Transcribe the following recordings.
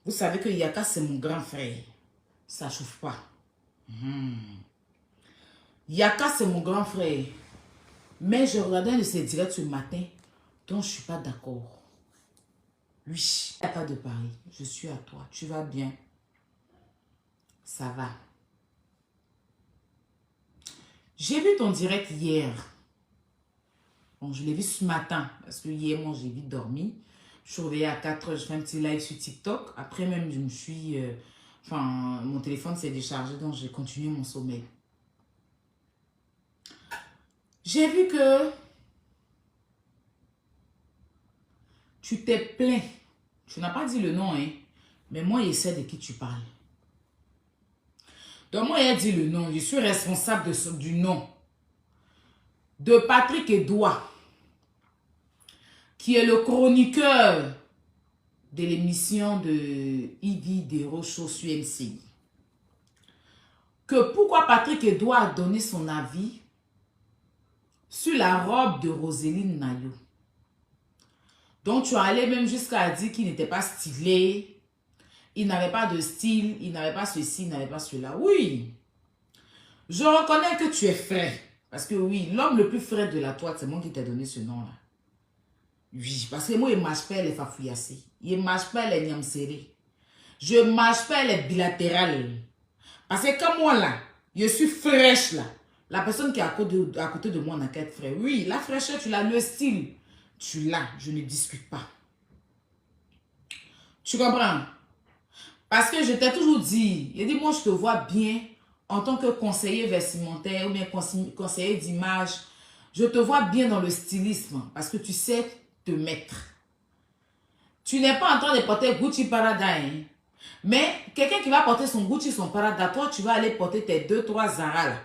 Vous savez que Yaka, c'est mon grand frère. Ça ne chauffe pas. Yaka, c'est mon grand frère. Mais je regardais un de ses directs ce matin, dont je ne suis pas d'accord. Lui, il n'y a pas de pari. Je suis à toi. Tu vas bien? Ça va. J'ai vu ton direct hier. Bon, je l'ai vu ce matin, parce que hier, moi, j'ai vite dormi. Je suis réveillée à 4 h, je fais un petit live sur TikTok. Après même, je me suis... mon téléphone s'est déchargé, donc j'ai continué mon sommeil. J'ai vu que tu t'es plaint. Tu n'as pas dit le nom, hein. Mais moi, je sais de qui tu parles. Donc, moi, il a dit le nom. Je suis responsable du nom de Patrick Edouard, qui est le chroniqueur de l'émission de Yves Desrochaux sur MCI. Que pourquoi Patrick Edouard a donné son avis sur la robe de Roseline Nayo. Donc, tu es allé même jusqu'à dire qu'il n'était pas stylé, il n'avait pas de style, il n'avait pas ceci, il n'avait pas cela. Oui, je reconnais que tu es frais. Parce que oui, l'homme le plus frais de la toile, c'est moi qui t'ai donné ce nom-là. Oui, parce que moi, je ne mâche pas les fafouillassés. Je ne mâche pas les niamserés. Je ne mâche pas les bilatérales. Parce que comme moi, là, je suis fraîche, là. La personne qui est à côté de moi n'a qu'à être fraîche. Oui, la fraîcheur, tu l'as. Le style, tu l'as. Je ne discute pas. Tu comprends? Parce que je t'ai toujours dit, je dis, moi, je te vois bien en tant que conseiller vestimentaire ou bien conseiller d'image. Je te vois bien dans le stylisme parce que tu sais te mettre. Tu n'es pas en train de porter Gucci Prada, hein? Mais quelqu'un qui va porter son Gucci, son Prada, toi, tu vas aller porter tes 2-3 Zara là.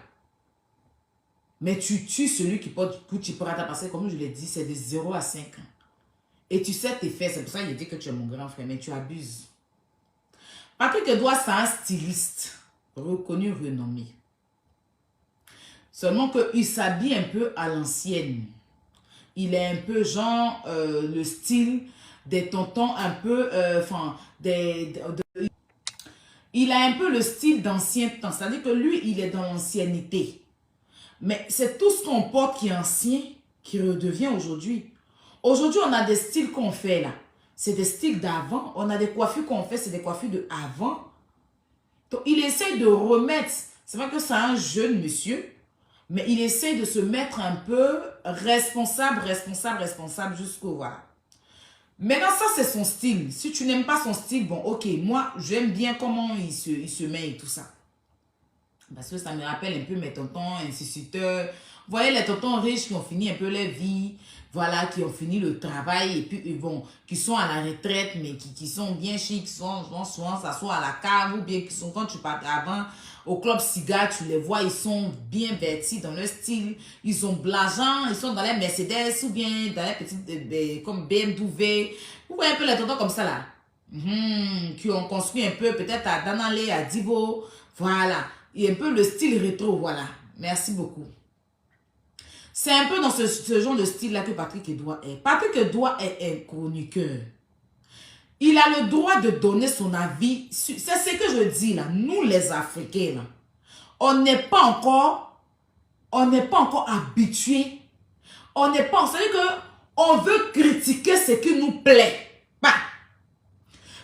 Mais tu tues celui qui porte Gucci Prada parce que, comme je l'ai dit, c'est de 0 à 5 ans. Et tu sais tes faits, c'est pour ça que je dis que tu es mon grand frère, mais tu abuses. Patrick Edouard, c'est un styliste reconnu, renommé. Seulement qu'il s'habille un peu à l'ancienne. Il est un peu genre le style des tontons un peu, il a un peu le style d'ancien temps. C'est-à-dire que lui, il est dans l'ancienneté. Mais c'est tout ce qu'on porte qui est ancien qui redevient aujourd'hui. Aujourd'hui, on a des styles qu'on fait là. C'est des styles d'avant. On a des coiffures qu'on fait, c'est des coiffures de avant. Donc, il essaie de remettre. C'est vrai que c'est un jeune monsieur. Mais il essaie de se mettre un peu responsable jusqu'au voilà. Maintenant, ça, c'est son style. Si tu n'aimes pas son style, bon, ok, moi, j'aime bien comment il se met et tout ça. Parce que ça me rappelle un peu mes tontons instituteurs. Vous voyez, les tontons riches qui ont fini un peu leur vie, voilà, qui ont fini le travail et puis ils vont, qui sont à la retraite, mais qui sont bien chics, qui sont souvent s'asseoir à la cave ou bien qui sont, quand tu pars avant, au club cigare, tu les vois, ils sont bien vêtis dans leur style, ils ont de l'argent, ils sont dans les Mercedes ou bien dans les petites, comme BMW. Vous voyez un peu les tontons comme ça là, qui ont construit un peu, peut-être à Danale, à Divo, voilà. Et un peu le style rétro, voilà. Merci beaucoup. C'est un peu dans ce genre de style-là que Patrick Edouard est. Patrick Edouard est un chroniqueur. Il a le droit de donner son avis. C'est ce que je dis là. Nous les Africains, là, on n'est pas encore habitués. On n'est pas... C'est-à-dire qu'on veut critiquer ce qui nous plaît. Pas.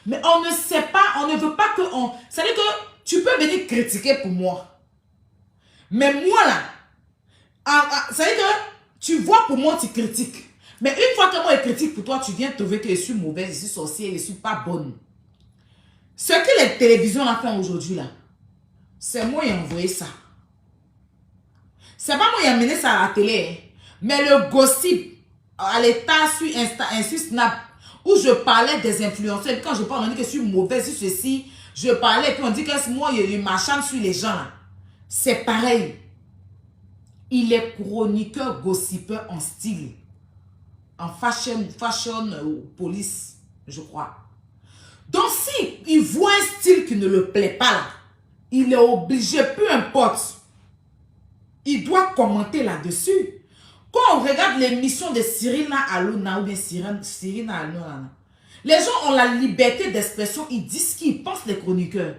Mais on ne sait pas, on ne veut pas que... C'est-à-dire que tu peux venir critiquer pour moi. Mais moi là, c'est-à-dire que tu vois pour moi, tu critiques. Mais une fois que moi je critique pour toi, tu viens trouver que je suis mauvaise, je suis sorcière, je ne suis pas bonne. Ce que les télévisions là font aujourd'hui là, c'est moi qui ai envoyé ça. C'est pas moi qui ai amené ça à la télé. Hein. Mais le gossip à l'état sur Insta, sur Snap, où je parlais des influenceurs. Et quand je parle, on dit que je suis mauvaise sur ceci. Je parlais, puis on dit que moi, je m'acharne sur les gens là. C'est pareil. Il est chroniqueur, gossipeur en style. En fashion police, je crois. Donc, si il voit un style qui ne le plaît pas là, il est obligé, peu importe, il doit commenter là-dessus. Quand on regarde l'émission de Cyril Hanouna ou bien Cyril Hanouna, Les gens ont la liberté d'expression. Ils disent ce qu'ils pensent, les chroniqueurs.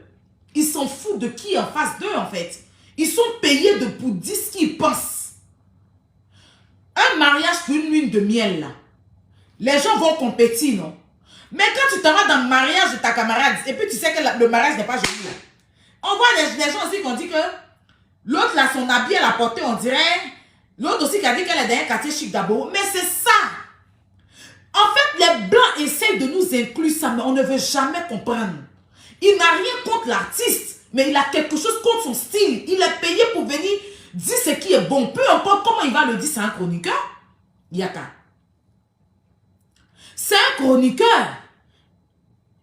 Ils s'en foutent de qui est en face d'eux, en fait. Ils sont payés pour dire ce qu'ils pensent. Un mariage pour une lune de miel, là. Les gens vont compétir, non? Mais quand tu t'en vas dans le mariage de ta camarade, et puis tu sais que le mariage n'est pas joli, là. On voit des gens aussi qui ont dit que l'autre, là, son habit, elle a porté, on dirait. L'autre aussi qui a dit qu'elle est dans un quartier chic d'abord. Mais c'est ça. En fait, les Blancs essayent de nous inclure ça, mais on ne veut jamais comprendre. Il n'a rien contre l'artiste, mais il a quelque chose contre son style. Il est payé pour venir dire ce qui est bon. Peu importe comment il va le dire, c'est un chroniqueur. Yaka. C'est un chroniqueur.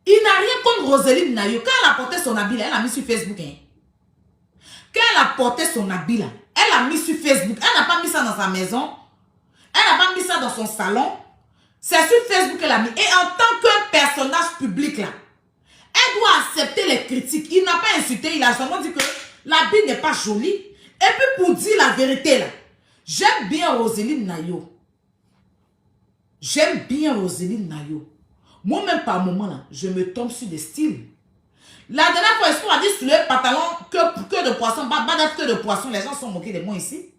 Il n'a rien contre Roseline Nayo. Quand elle a porté son habit, là, elle a mis sur Facebook. Hein. Quand elle a porté son habit, là, elle a mis sur Facebook. Elle n'a pas mis ça dans sa maison. Elle n'a pas mis ça dans son salon. C'est sur Facebook qu'elle a mis. Et en tant que personnage public, là, elle doit accepter les critiques. Il n'a pas insulté, il a seulement dit que l'habit n'est pas joli. Et puis pour dire la vérité, là, j'aime bien Roseline Nayo. J'aime bien Roseline Nayo. Moi-même, par moment, là, je me tombe sur des styles. La dernière fois, est-ce qu'on a dit sur le pantalon que de poisson, bas d'être que de poisson, les gens sont moqués de moi ici.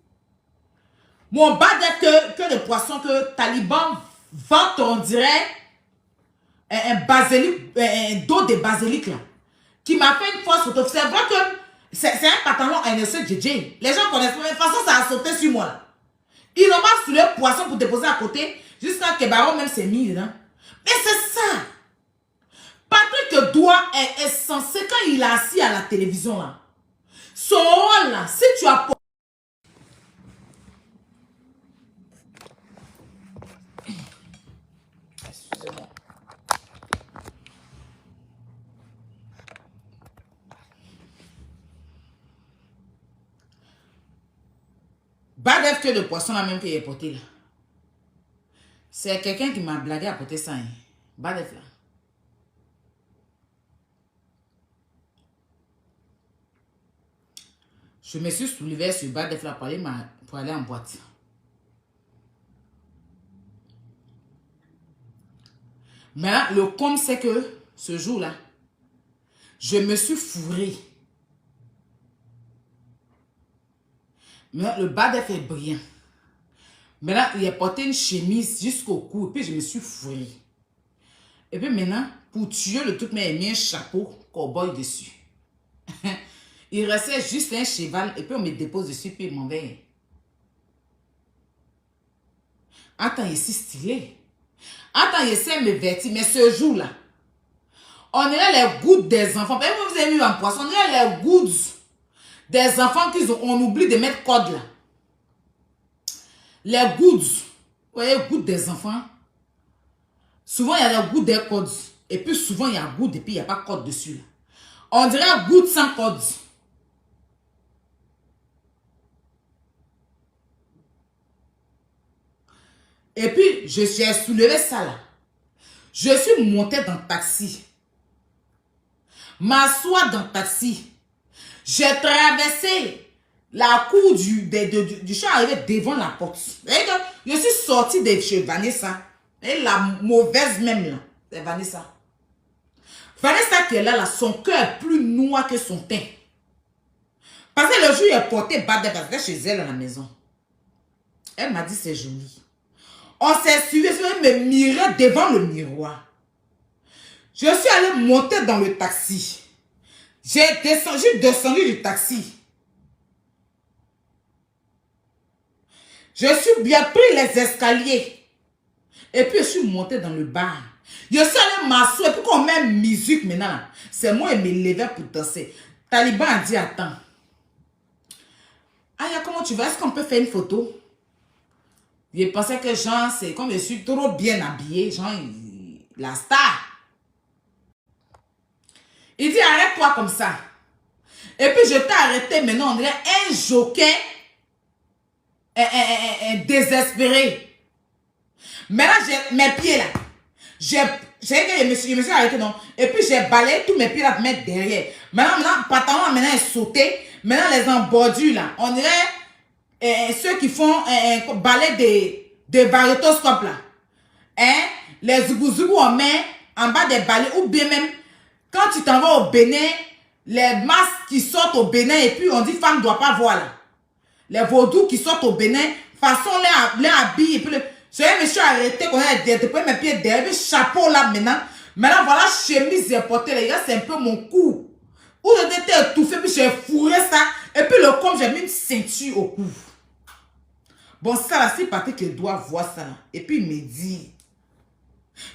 Mon bas d'être que de poisson, que Taliban vente, on dirait, un basilic, un dos de basilic, là, qui m'a fait une fois sauter. C'est vrai que c'est un pantalon NSE JJ. Les gens connaissent pas, mais de toute façon, ça a sauté sur moi, là. Ils n'ont pas sur le poisson pour déposer à côté, jusqu'à que Baron même s'est mis dedans. Mais c'est ça. Patrick Doigt est censé, quand il est assis à la télévision, là, son rôle, là, si tu as... Excusez-moi. Bas d'œuf que de poisson, la même qu'il est porté, là. C'est quelqu'un qui m'a blagué à porter ça. Hein. Bas d'œuf, là. Je me suis soulevé sur bas d'œuf, là, pour aller en boîte. Mais là, le com, c'est que ce jour-là, je me suis fourré. Mais là, le bas d'œuf est brillant. Mais là, il a porté une chemise jusqu'au cou. Et puis, je me suis fourré. Et puis maintenant, pour tuer le truc, mais il a mis un chapeau cow-boy dessus. Il restait juste un cheval. Et puis, on me dépose dessus. Puis, il m'en va. Attends, il est si stylé. Attends, il essaie de me vêtir. Mais ce jour-là, on dirait les gouttes des enfants. Vous avez vu un poisson. On dirait les gouttes des enfants qu'on oublie de mettre code là. Les gouttes. Vous voyez, les gouttes des enfants. Souvent, il y a les gouttes des codes. Et puis, souvent, il y a gouttes et puis il n'y a pas code dessus. Là. On dirait gouttes sans code. Et puis, je suis soulevé ça là. Je suis monté dans le taxi. M'assois dans le taxi. J'ai traversé la cour du champ arrivé devant la porte. Je suis sorti de chez Vanessa. Et la mauvaise même là. C'est Vanessa. Vanessa qui est là, son cœur est plus noir que son teint. Parce que le jour où elle portait bas de chez elle à la maison. Elle m'a dit c'est joli. On s'est suivi, je me mirais devant le miroir. Je suis allé monter dans le taxi. J'ai descendu du taxi. Je suis bien pris les escaliers. Et puis je suis monté dans le bar. Je suis allé m'asseoir. Et puis qu'on met musique maintenant. C'est moi qui me levais pour danser. Taliban a dit attends. Aya, comment tu vas? Est-ce qu'on peut faire une photo? Je pensais que genre, c'est comme je suis trop bien habillée, genre, la star. Il dit, arrête-toi comme ça. Et puis, je t'ai arrêté maintenant, on dirait un jockey désespéré. Maintenant, j'ai mes pieds là. Je me suis arrêté, non. Et puis, j'ai balayé tous mes pieds là pour mettre derrière. Maintenant, le pantalon maintenant est sauté. Maintenant, les embordures là, on dirait... ceux qui font balai des variétoscopes là. Hein? Les zougou en main en bas des balais, ou bien même, quand tu t'en vas au Bénin, les masques qui sortent au Bénin, et puis on dit femme ne doit pas voir là. Les vaudous qui sortent au Bénin, façon les habits, et puis je me suis arrêté, qu'on a depuis mes pieds derrière, chapeau là maintenant. Maintenant voilà, chemise importée, les gars, c'est un peu mon cou. Où j'étais étouffé, puis j'ai fourré ça, et puis le com, j'ai mis une ceinture au cou. Bon, ça là, c'est Patrick qui doit voir ça là. Et puis il me dit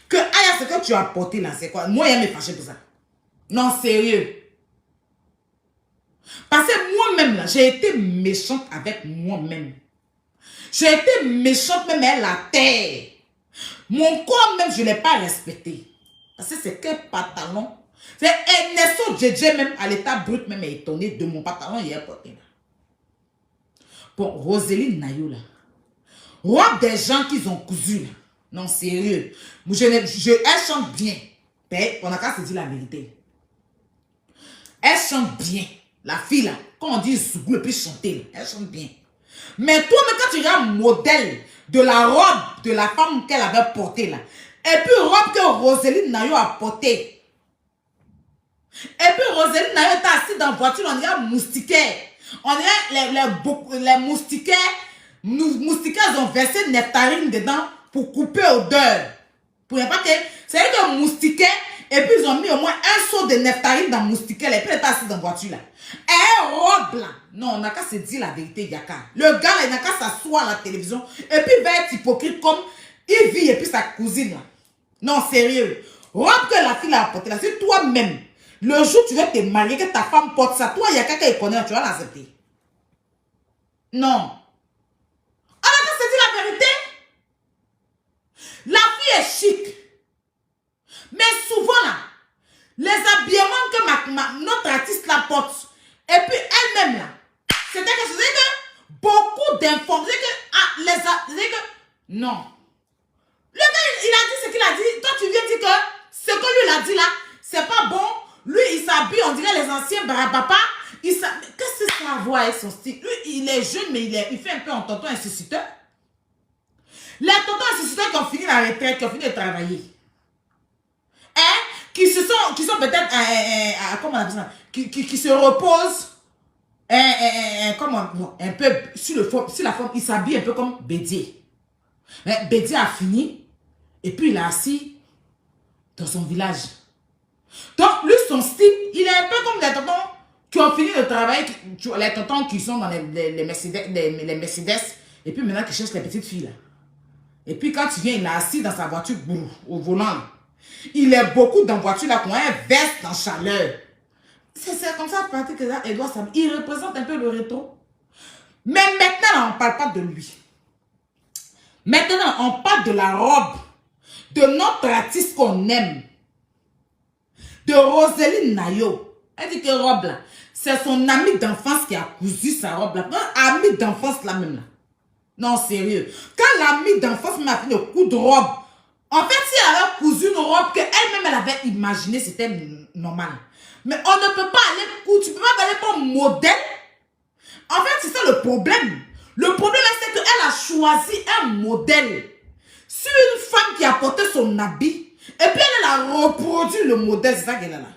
que Aya, ce que tu as apporté là, c'est quoi? Moi, il me fâché pour ça. Non, sérieux. Parce que moi-même là, j'ai été méchante avec moi-même. J'ai été méchante même à la terre. Mon corps même, je ne l'ai pas respecté. Parce que c'est quel pantalon. C'est Ernesto JJ même, à l'état brut même, est étonné de mon pantalon hier porté là. Bon, Roseline Nayo là. Robe des gens qui ont cousu là. Non, sérieux. Elle chante bien. On n'a qu'à se dire la vérité. Elle chante bien. La fille là, quand on dit Zougou et puis chanter, elle chante bien. Mais toi, mais quand tu regardes le modèle de la robe de la femme qu'elle avait portée là, et puis robe que Roseline Nayo a portée. Et puis Roseline Nayo était assise dans la voiture, on dirait moustiquaire. On dirait les moustiquaires. Moustiquaires ont versé nectarine dedans pour couper odeur. Pour ne pas que. C'est que moustiquaire, et puis ils ont mis au moins un seau de nectarine dans moustiquaire, et puis elle était assise dans la voiture là. Et robe là. Non, on n'a qu'à se dire la vérité, Yaka. Le gars là, il n'a qu'à s'asseoir à la télévision, et puis il va être hypocrite comme il vit, et puis sa cousine là. Non, sérieux. Robe que la fille a apporté là, c'est toi-même. Le jour où tu veux te marier, que ta femme porte ça, toi, il y a quelqu'un qui connaît, tu vas l'accepter. Non. On a qu'à se dire la vérité. La fille est chic. Mais souvent là, les habillements que notre artiste la porte, et puis elle-même là, c'était quelque chose que beaucoup d'informations, non. Le gars, il a dit ce qu'il a dit. Toi, tu viens dire que ce que lui, il a dit là, c'est pas bon. Lui, il s'habille, on dirait les anciens barabapa. Qu'est-ce que ça a à voir avec son style? Lui, il est jeune, mais il fait un peu en tonton instituteur. Les tontons instituteurs qui ont fini la retraite, qui ont fini de travailler. Hein? Qui sont peut-être, comment on appelle ça? Qui se reposent. Un peu sur la forme, il s'habille un peu comme Bédier. Mais Bédier a fini. Et puis il est assis dans son village. Donc lui, son style, il est un peu comme les tontons qui ont fini de travailler, les tontons qui sont dans les Mercedes, et puis maintenant qui cherchent les petites filles là. Et puis quand tu viens, il est assis dans sa voiture au volant. Il est beaucoup dans la voiture là, qu'on a un veste en chaleur. C'est comme ça, Patrick Edouard Sam. Il représente un peu le rétro. Mais maintenant, on ne parle pas de lui. Maintenant, on parle de la robe de notre artiste qu'on aime. De Roseline Nayo. Elle dit que robe là, c'est son ami d'enfance qui a cousu sa robe là. Un ami d'enfance là même là. Non, sérieux. Quand l'ami d'enfance m'a fait une coup de robe, en fait, si elle avait cousu une robe qu'elle-même elle avait imaginé, c'était normal. Mais on ne peut pas aller coudre, tu ne peux pas aller comme modèle. En fait, c'est ça le problème. Le problème, c'est qu'elle a choisi un modèle sur une femme qui a porté son habit. Et puis elle a reproduit le modèle, c'est ça qu'elle a là.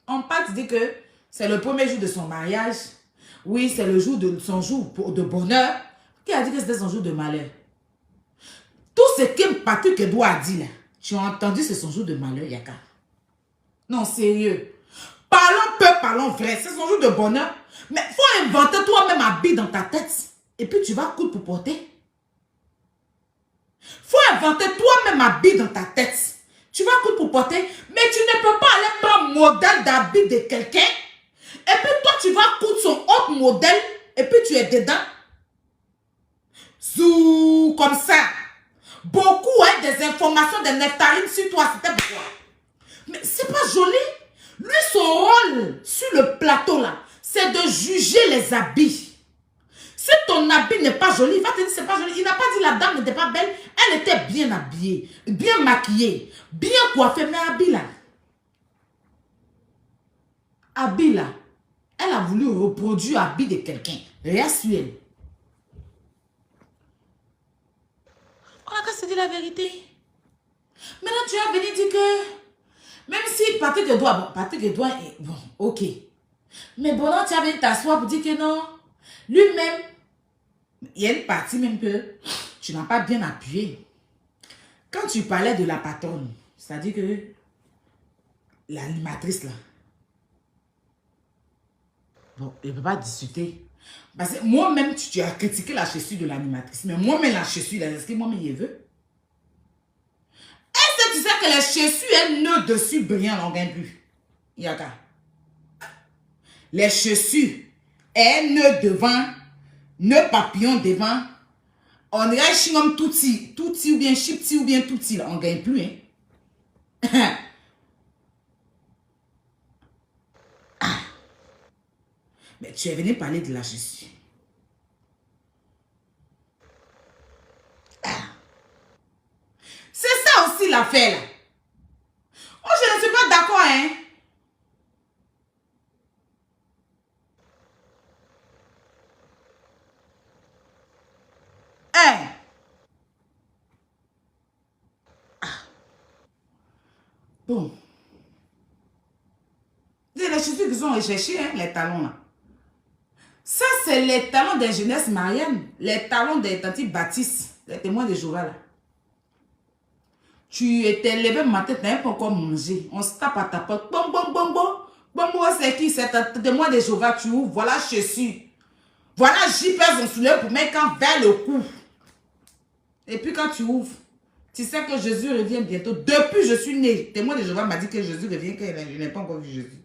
On parle dit que c'est le premier jour de son mariage. Oui, c'est le jour de son jour de bonheur. Qui a dit que c'était son jour de malheur? Tout ce que Patrick Edouard a dit là, tu as entendu, c'est son jour de malheur, Yaka. Non, sérieux. Parlons peu, parlons vrai. C'est son jour de bonheur. Mais il faut inventer toi-même un habit dans ta tête. Et puis tu vas coudre pour porter. Faut inventer toi-même un habit dans ta tête. Tu vas coudre pour porter. Mais tu ne peux pas aller prendre modèle d'habit de quelqu'un. Et puis toi, tu vas coudre son autre modèle. Et puis tu es dedans. Zou, comme ça. Beaucoup ont des informations, des nectarines sur toi. C'était pourquoi. Mais c'est pas joli. Lui, son rôle sur le plateau là, c'est de juger les habits. Si ton habit n'est pas joli, il va te dire c'est pas joli. Il n'a pas dit la dame n'était pas belle. Elle était bien habillée, bien maquillée, bien coiffée. Mais habit là, elle a voulu reproduire l'habit de quelqu'un. Rien sur elle. On a qu'à se dire la vérité. Maintenant, tu vas venir dire que, même si Patrick Edouard, bon, Patrick Edouard est, bon, ok. Mais bon, là, tu vas venir t'asseoir pour dire que non, lui-même, il y a une partie même que tu n'as pas bien appuyé. Quand tu parlais de la patronne, c'est-à-dire que l'animatrice là, bon, elle ne peut pas discuter. Parce que moi-même, tu as critiqué la chaussure de l'animatrice. Mais moi-même, la chaussure, est-ce que moi-même, je veux? Est-ce que tu sais que les chaussures, elles nœud dessus brillant, on ne gagne plus? Yaka. Les chaussures, elles nœud devant, nœud papillon devant. On dirait chingom touti ou bien chipti ou bien touti, on ne gagne plus, hein? Mais tu es venu parler de la chaussure. C'est ça aussi l'affaire là. Oh, je ne suis pas d'accord, hein. Hein. Bon. C'est les chaussures qu'ils ont recherchées, hein, les talons là. Ça, c'est les talons des jeunesses Marianne. Les talons des tantes Baptiste. Les témoins de Jéhovah là. Tu étais levé le matin, tu n'avais pas encore mangé. On se tape à ta porte. Bon, bon, bon, bon. Bon, bon, c'est qui? C'est témoin de Jéhovah. Tu ouvres. Voilà chaussures. Voilà JPS en soulève pour mettre quand vers le cou. Et puis quand tu ouvres, tu sais que Jésus revient bientôt. Depuis que je suis né, témoin de Jéhovah m'a dit que Jésus revient, que je n'ai pas encore vu Jésus.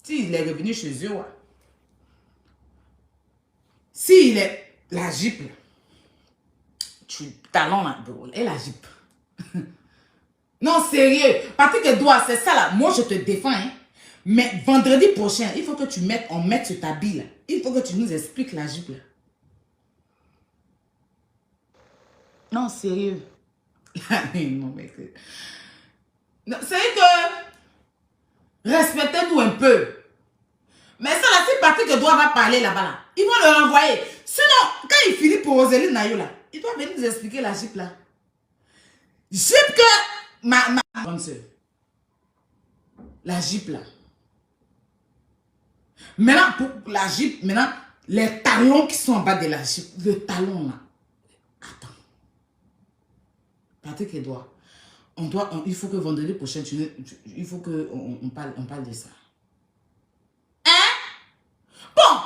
S'il est revenu chez eux, ouais. S'il est la jupe, tu talons là, et la jupe. Non, sérieux. Patrick Edouard, c'est ça là. Moi, je te défends, hein. Mais vendredi prochain, il faut que tu mettes, on mette sur ta bille là. Il faut que tu nous expliques la jupe là. Non, sérieux. Non, mais... C'est que... Respectez-nous un peu. Mais ça là, si Patrick Edouard va parler là-bas là, ils vont le renvoyer. Sinon, quand il finit pour Roséline Nayo là, il doit venir nous expliquer la jupe là. Jupe que... Ma bonne soeur. La jupe là. Maintenant, pour la jupe, maintenant, les talons qui sont en bas de la jupe, le talon là. Attends. Patrick Edouard, il faut que vendredi prochain, il faut qu'on parle de ça. Hein? Bon.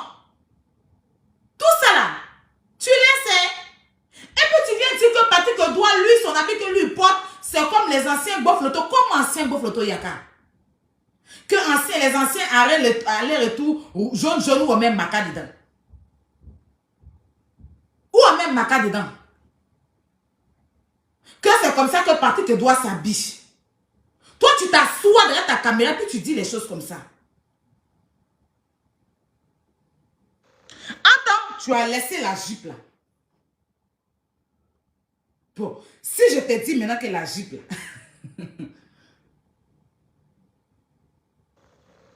Tout ça là, tu laisses. Et puis tu viens dire que Patrick Edouard, lui, son habit que lui porte, c'est comme les anciens Bofloto. Comme anciens Bofloto Yaka. Que les anciens aller-retour, jaune ou même maca dedans. Ou même maca dedans. Que c'est comme ça que Patrick Edouard s'habille. Toi, tu t'assois derrière ta caméra puis tu dis les choses comme ça. Attends, tu as laissé la jupe là. Bon, si je te dis maintenant que la jupe là.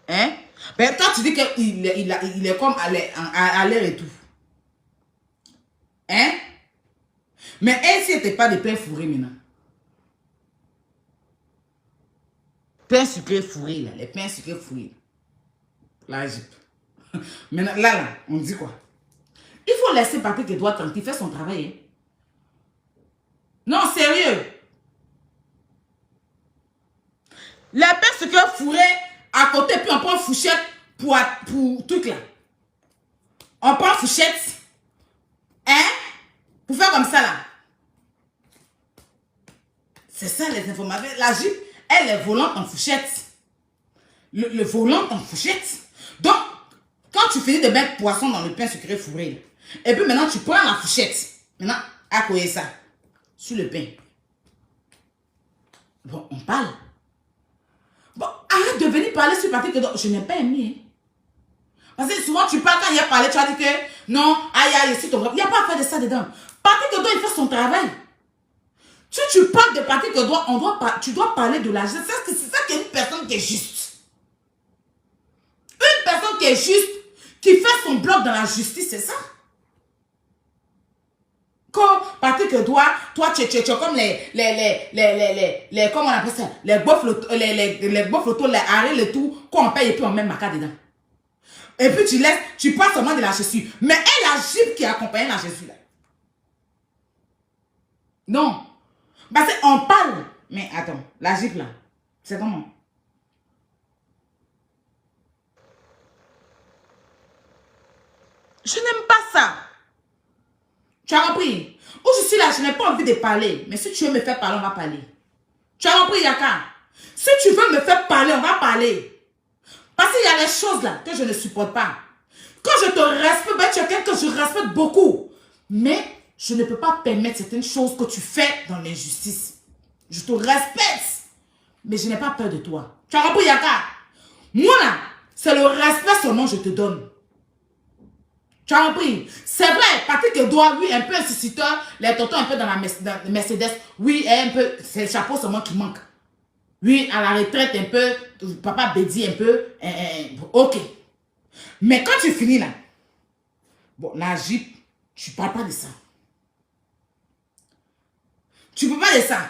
Hein? Ben, quand tu dis qu'il est comme à l'air et tout. Hein? Mais elle, si elle n'était pas de pain fourré maintenant. Pain sucré fourré, là. Les pains sucrés fourrés. La jupe. Maintenant, là, on dit quoi? Il faut laisser Patrick Edouard tranquille, il fait son travail. Hein? Non, sérieux. Les pains sucrés fourrés à côté, puis on prend fourchette pour truc là. On prend fourchette. Hein? Pour faire comme ça là. C'est ça les informations. La jupe, elle est volante en fourchette. Le volant en fourchette. Donc, quand tu finis de mettre poisson dans le pain sucré fourré, et puis maintenant tu prends la fourchette. Maintenant, à quoi ça? Sur le pain. Bon, on parle. Bon, arrête de venir parler sur Patrick Edouard. Je n'ai pas aimé. Parce que souvent tu parles quand il y a parlé, tu vas dire que non, aïe, ici ton... Il n'y a pas à faire de ça dedans. Patrick Edouard, il fait son travail. Si tu parles de Patrick Edouard, tu dois parler de la justice. C'est ça qui est une personne qui est juste. Une personne qui est juste, qui fait son bloc dans la justice, c'est ça. Patrick Edouard, toi, tu es comme comment on appelle ça, les bof photos, les arrêts, le tout, qu'on paye et puis on met ma carte dedans. Et puis tu passes seulement de la chaussure. Mais elle, la jupe qui accompagne la chaussure là. Non. Parce qu'on parle. Mais attends, la jupe là, c'est comment? Je n'aime pas ça. Tu as compris? Où je suis là, je n'ai pas envie de parler. Mais si tu veux me faire parler, on va parler. Tu as compris, Yaka? Si tu veux me faire parler, on va parler. Parce qu'il y a des choses là que je ne supporte pas. Quand je te respecte, ben, tu es quelqu'un que je respecte beaucoup. Mais je ne peux pas permettre certaines choses que tu fais dans l'injustice. Je te respecte. Mais je n'ai pas peur de toi. Tu as compris, Yaka? Moi là, c'est le respect seulement que je te donne. Tu as compris? C'est vrai, Patrick Edouard, oui, un peu incitateur, les tontons un peu dans la Mercedes, oui, un peu, c'est le chapeau seulement qui manque. Oui, à la retraite un peu, papa Bédi un peu, ok. Mais quand tu finis là, bon, la Jeep, tu ne parles pas de ça. Tu ne peux pas de ça.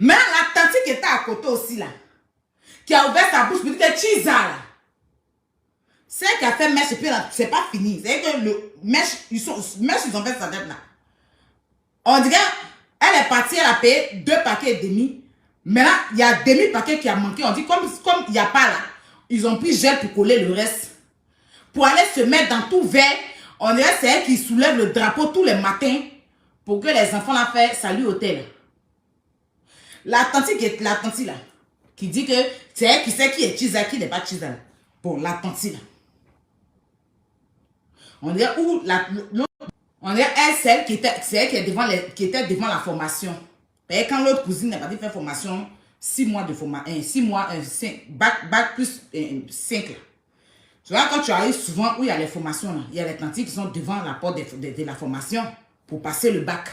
Mais la tante qui était à côté aussi là, qui a ouvert sa bouche pour dire que Chiza là, c'est elle qui a fait mèche et puis c'est pas fini. C'est que le mèche, ils ont fait sa dette là. On dirait, elle est partie, elle a payé 2 paquets et demi. Mais là, il y a demi-paquet qui a manqué. On dit, comme il n'y a pas là, ils ont pris gel pour coller le reste. Pour aller se mettre dans tout vert. On dirait c'est elle qui soulève le drapeau tous les matins pour que les enfants la fassent salut au thé. La tante là, qui dit que c'est elle qui sait qui est Chiza, qui n'est pas Chiza. Bon, la tante là. On dirait où on dirait elle, c'est elle qui était devant la formation. Et quand l'autre cousine n'est pas fait formation, 6 mois de formation, 6 mois, 5, bac plus 5 là. Tu vois, quand tu arrives souvent où il y a les formations, là, il y a les tantes qui sont devant la porte de la formation pour passer le bac.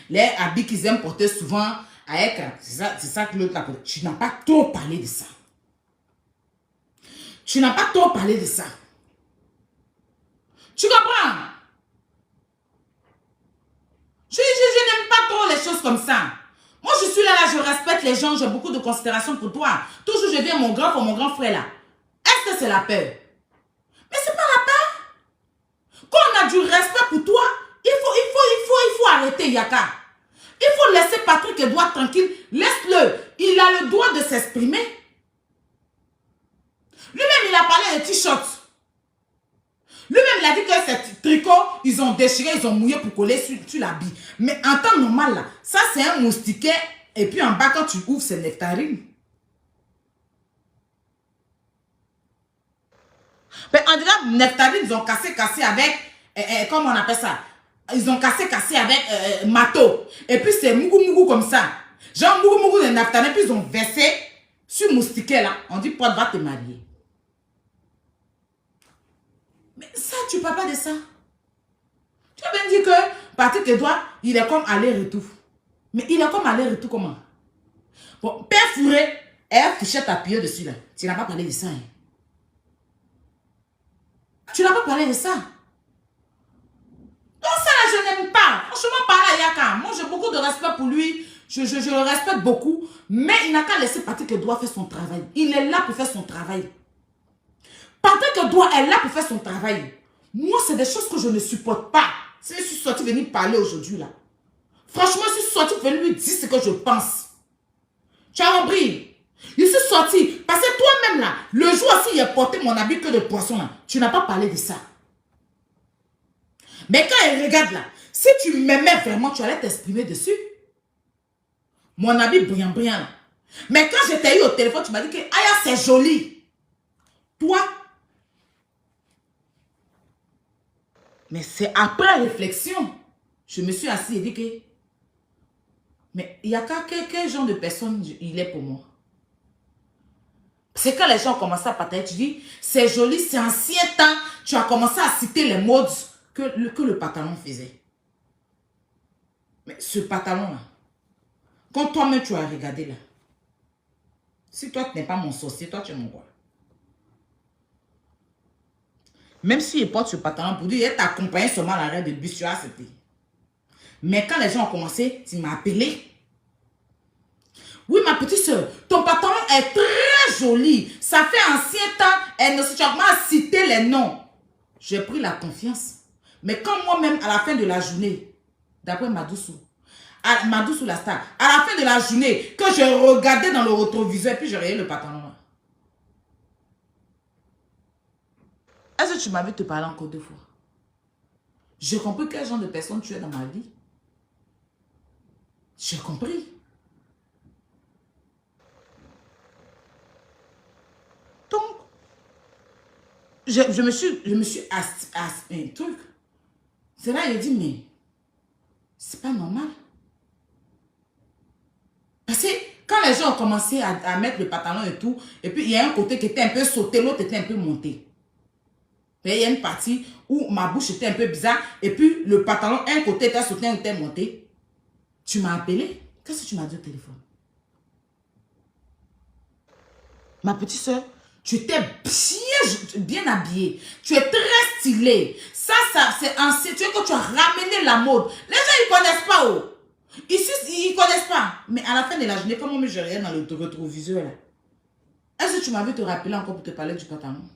Les habits qu'ils aiment porter souvent avec, c'est ça que l'autre là. Tu n'as pas trop parlé de ça. Tu n'as pas trop parlé de ça. Tu comprends? Je n'aime pas trop les choses comme ça. Moi, je suis là, je respecte les gens, j'ai beaucoup de considération pour toi. Toujours, je viens mon grand frère là. Est-ce que c'est la peur? Mais c'est pas la peur. Quand on a du respect pour toi, il faut arrêter, Yaka. Il faut laisser Patrick Edouard tranquille. Laisse-le. Il a le droit de s'exprimer. Lui-même, il a parlé de t-shirt. Lui-même, il a dit que ces tricots, ils ont déchiré, ils ont mouillé pour coller sur l'habit. Mais en temps normal, là, ça, c'est un moustiquet. Et puis en bas, quand tu ouvres, c'est nectarine. Mais on dirait nectarine, ils ont cassé avec, comment on appelle ça? Ils ont cassé avec mato. Et puis c'est mougou comme ça. Genre mougou de nectarine, puis ils ont versé sur moustiquet là. On dit, Paul, va te marier. Mais ça, tu ne parles pas de ça. Tu as bien dit que Patrick Edouard, il est comme aller-retour. Mais il est comme aller-retour comment? Bon, Père Fourré, elle fichait appuyée dessus là. Tu n'as pas parlé de ça. Hein? Tu n'as pas parlé de ça. Donc ça là, je n'aime pas. Franchement, par là, Yaka. Moi, j'ai beaucoup de respect pour lui. Je le respecte beaucoup. Mais il n'a qu'à laisser Patrick Edouard faire son travail. Il est là pour faire son travail. Patrick Edouard est là pour faire son travail. Moi, c'est des choses que je ne supporte pas. Si je suis sorti venir parler aujourd'hui, là. Franchement, je suis sorti venir lui dire ce que je pense. Tu as compris? Je suis sorti. Parce que toi-même, là, le jour aussi, il a porté mon habit que de poisson, là. Tu n'as pas parlé de ça. Mais quand il regarde, là, si tu m'aimais vraiment, tu allais t'exprimer dessus. Mon habit brillant, là. Mais quand j'étais eu au téléphone, tu m'as dit que, Aya, c'est joli. Toi, mais c'est après réflexion, je me suis assis et dit que, mais il y a quel genre de personne il est pour moi. C'est quand les gens ont commencé à partager, tu dis, c'est joli, c'est ancien temps, tu as commencé à citer les modes que le pantalon faisait. Mais ce pantalon-là, quand toi-même tu as regardé là, si toi tu n'es pas mon sorcier, toi tu es mon roi. Même s'il porte ce pantalon pour dire, il t'accompagne seulement à l'arrêt de bus, tu as accepté. Mais quand les gens ont commencé, tu m'as appelé. Oui, ma petite soeur, ton pantalon est très joli. Ça fait ancien temps, elle ne s'est pas cité les noms. J'ai pris la confiance. Mais quand moi-même, à la fin de la journée, d'après Madoussou, Madoussou la star, à la fin de la journée, que je regardais dans le rétroviseur, puis je rayais le pantalon. Est-ce que tu m'avais te parler encore 2 fois? J'ai compris quel genre de personne tu es dans ma vie. J'ai compris. Donc, je me suis assis un truc. C'est là, il dit, mais c'est pas normal. Parce que quand les gens ont commencé à mettre le pantalon et tout, et puis il y a un côté qui était un peu sauté, l'autre était un peu monté. Et il y a une partie où ma bouche était un peu bizarre, et puis le pantalon, un côté était sauté, un côté était monté. Tu m'as appelé? Qu'est-ce que tu m'as dit au téléphone? Ma petite soeur, tu étais bien habillée. Tu es très stylée. Ça c'est ancien. Tu es que tu as ramené la mode. Les gens, ils ne connaissent pas. Oh. Ici, ils ne connaissent pas. Mais à la fin de la journée, comment je regarde dans le rétroviseur là? Est-ce que tu m'avais te rappeler encore pour te parler du pantalon?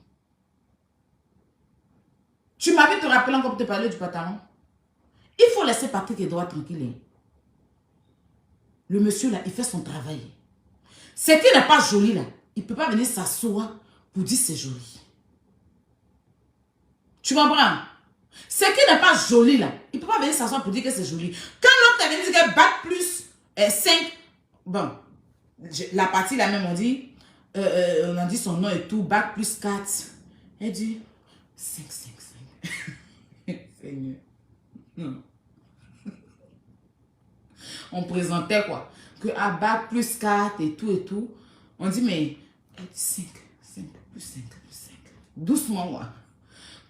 Tu m'avais te rappeler encore pour te parler du pantalon? Il faut laisser Patrick Edouard tranquille. Le monsieur là, il fait son travail. C'est qu'il n'est pas joli là. Il ne peut pas venir s'asseoir pour dire c'est joli. Tu comprends? C'est qu'il n'est pas joli là. Il ne peut pas venir s'asseoir pour dire que c'est joli. Quand l'autre est venu dire que bac plus 5, bon, la partie là même on dit, on a dit son nom et tout, bac plus 4. Elle dit 5. Seigneur. On présentait quoi? Que à bac plus 4 et tout. On dit mais 5, plus 5. Doucement, moi.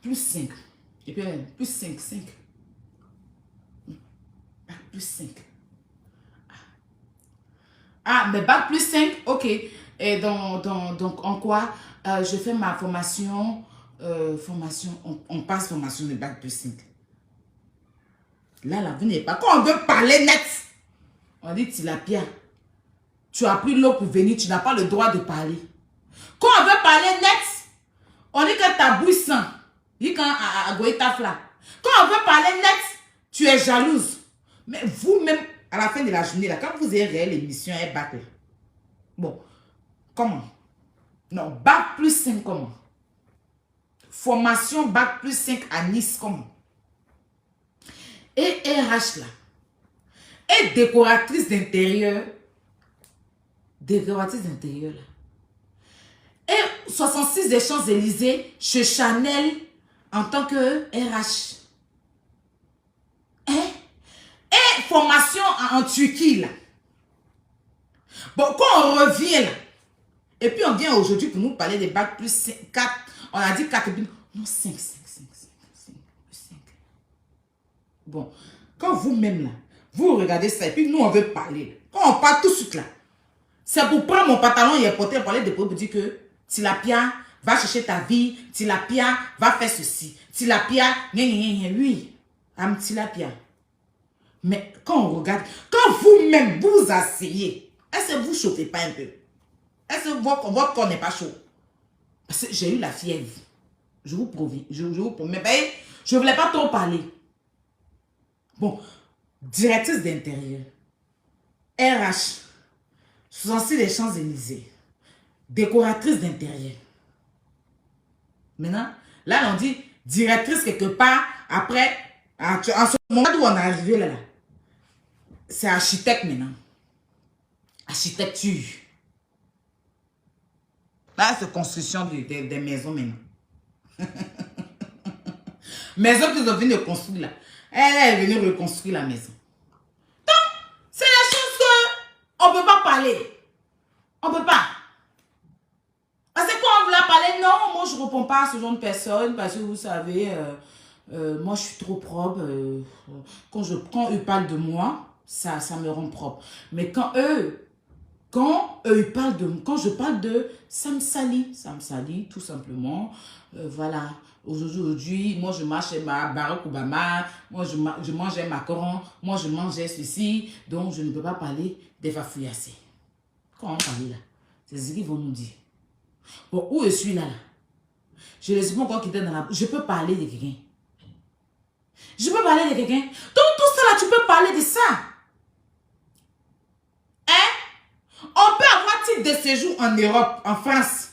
Plus 5. Et puis, plus 5. Bac plus 5. Ah, mais bac plus 5, ok. Et donc, en quoi je fais ma formation. On passe formation de bac plus 5. Là, vous n'êtes pas. Quand on veut parler net, on dit Tilapia. Tu as pris l'eau pour venir, tu n'as pas le droit de parler. Quand on veut parler net, on dit que ta bouille sent. Dit quand à Goïta Fla. Quand on veut parler net, tu es jalouse. Mais vous-même, à la fin de la journée, là, quand vous avez réel l'émission, elle bac là. Bon, comment? Non, bac plus 5, comment? Formation bac plus 5 à Nice, comment? Et RH là. Et décoratrice d'intérieur. Décoratrice d'intérieur là. Et 66 des Champs-Élysées chez Chanel en tant que RH. Et formation en Turquie là. Bon, quand on revient là, et puis on vient aujourd'hui pour nous parler des bacs plus 4, on a dit 4, non 5. Bon, quand vous-même là, vous regardez ça et puis nous on veut parler. Quand on parle tout de suite là, c'est pour prendre mon pantalon et porter parler de pour dire que Tilapia va chercher ta vie, Tilapia va faire ceci, Tilapia, oui, am Tilapia. Mais quand on regarde, quand vous-même vous asseyez, est-ce que vous ne chauffez pas un peu? Est-ce que votre corps n'est pas chaud? Parce que j'ai eu la fièvre. Je vous promets, je vous promets. Mais je ne voulais pas trop parler. Bon, directrice d'intérieur, RH, 66 des Champs-Élysées, décoratrice d'intérieur. Maintenant, là, on dit directrice quelque part, après, en ce moment où on est arrivé là, c'est architecte maintenant. Architecture. Là, c'est construction des maisons maintenant. Maison qu'ils ont venu construire là. Elle est venue reconstruire la maison. Donc, c'est la chose qu'on ne peut pas parler. On ne peut pas. Parce que quand on veut parler, non, moi je ne réponds pas à ce genre de personnes parce que vous savez, moi je suis trop propre. Quand eux parlent de moi, ça me rend propre. Mais quand eux, quand je parle de Samsali, tout simplement, voilà. Aujourd'hui, moi je marche chez Barack Obama, moi je mange un macaron, moi je mange ceci, donc je ne peux pas parler des fafouillassés. Quand on parle là, c'est ce qu'ils vont nous dire. Bon, où je suis là, je ne sais pas encore quitter dans la... Je peux parler de quelqu'un. Je peux parler de quelqu'un. Donc tout ça là, tu peux parler de ça. Hein? On peut avoir titre de séjour en Europe, en France,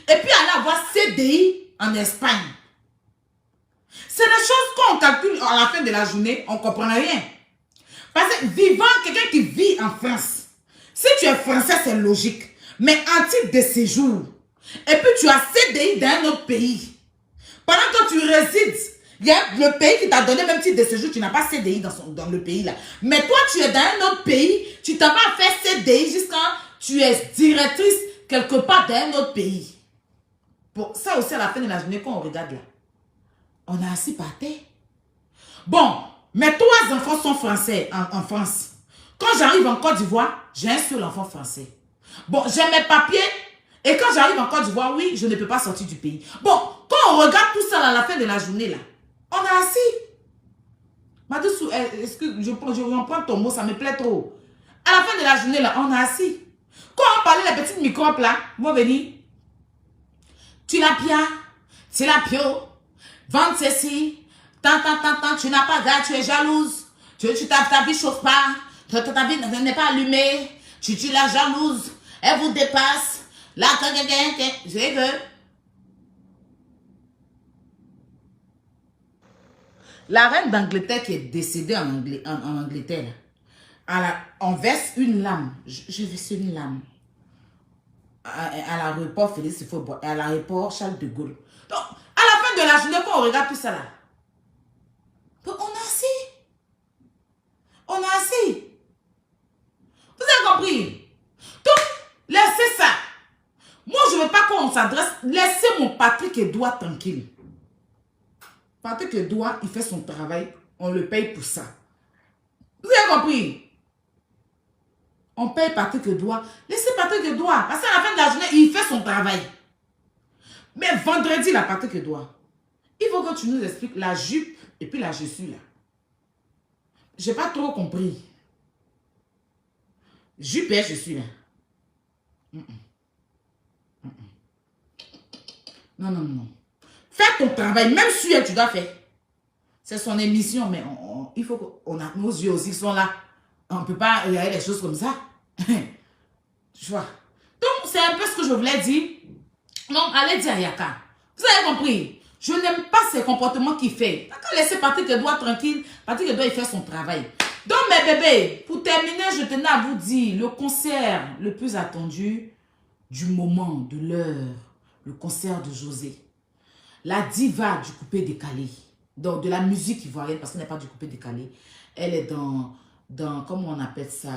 et puis aller avoir CDI en Espagne. C'est des choses qu'on calcule à la fin de la journée, on ne comprend rien. Parce que vivant, quelqu'un qui vit en France, si tu es français, c'est logique. Mais en titre de séjour, et puis tu as CDI dans un autre pays. Pendant que tu résides, il y a le pays qui t'a donné même titre de séjour, tu n'as pas CDI dans le pays là. Mais toi, tu es dans un autre pays, tu t'as pas fait CDI jusqu'à tu es directrice quelque part dans un autre pays. Bon, ça aussi à la fin de la journée, quand on regarde là, on a assis par terre. Bon, mes 3 enfants sont français en France. Quand j'arrive en Côte d'Ivoire, j'ai un seul enfant français. Bon, j'ai mes papiers. Et quand j'arrive en Côte d'Ivoire, oui, je ne peux pas sortir du pays. Bon, quand on regarde tout ça là, à la fin de la journée, là, on a assis. Madoussou, est-ce que je reprends ton mot, ça me plaît trop. À la fin de la journée, là, on a assis. Quand on parlait des petites microbes, là, vont venir. Tu n'as pas, tu l'as pio, vendre ceci, tu n'as pas gars, tu es jalouse, ta vie chauffe pas, ta vie n'est pas allumée, tu la jalouse, elle vous dépasse, là, je sais que la reine d'Angleterre qui est décédée en Angleterre, on verse une lame, je verse une lame à l'aéroport Félix Houphouët-Boigny, à l'aéroport Charles de Gaulle. Donc, à la fin de la journée, quand on regarde tout ça là, on a assis. On a assis. Vous avez compris? Donc, laissez ça. Moi, je ne veux pas qu'on s'adresse. Laissez mon Patrick Edouard tranquille. Patrick Edouard, il fait son travail. On le paye pour ça. Vous avez compris? On paye Patrick Edouard. Laissez Patrick Edouard. Parce qu'à la fin de la journée, il fait son travail. Mais vendredi, là, Patrick Edouard, il faut que tu nous expliques la jupe et puis la je suis là. Je n'ai pas trop compris. Jupe et je suis là. Non, non, non. Fais ton travail. Même si tu dois faire. C'est son émission, mais il faut qu'on a nos yeux aussi qui sont là. On ne peut pas regarder les choses comme ça. Tu vois. Donc, c'est un peu ce que je voulais dire. Donc, allez dire à Yaka. Vous avez compris? Je n'aime pas ces comportements qu'il fait. D'accord, laissez Patrick Edouard tranquille. Patrick Edouard, il fait son travail. Donc, mes bébés, pour terminer, je tenais à vous dire, le concert le plus attendu du moment, de l'heure, le concert de José. La diva du coupé décalé. Donc, de la musique ivoirienne, parce qu'elle n'est pas du coupé décalé. Elle est dans comment on appelle ça?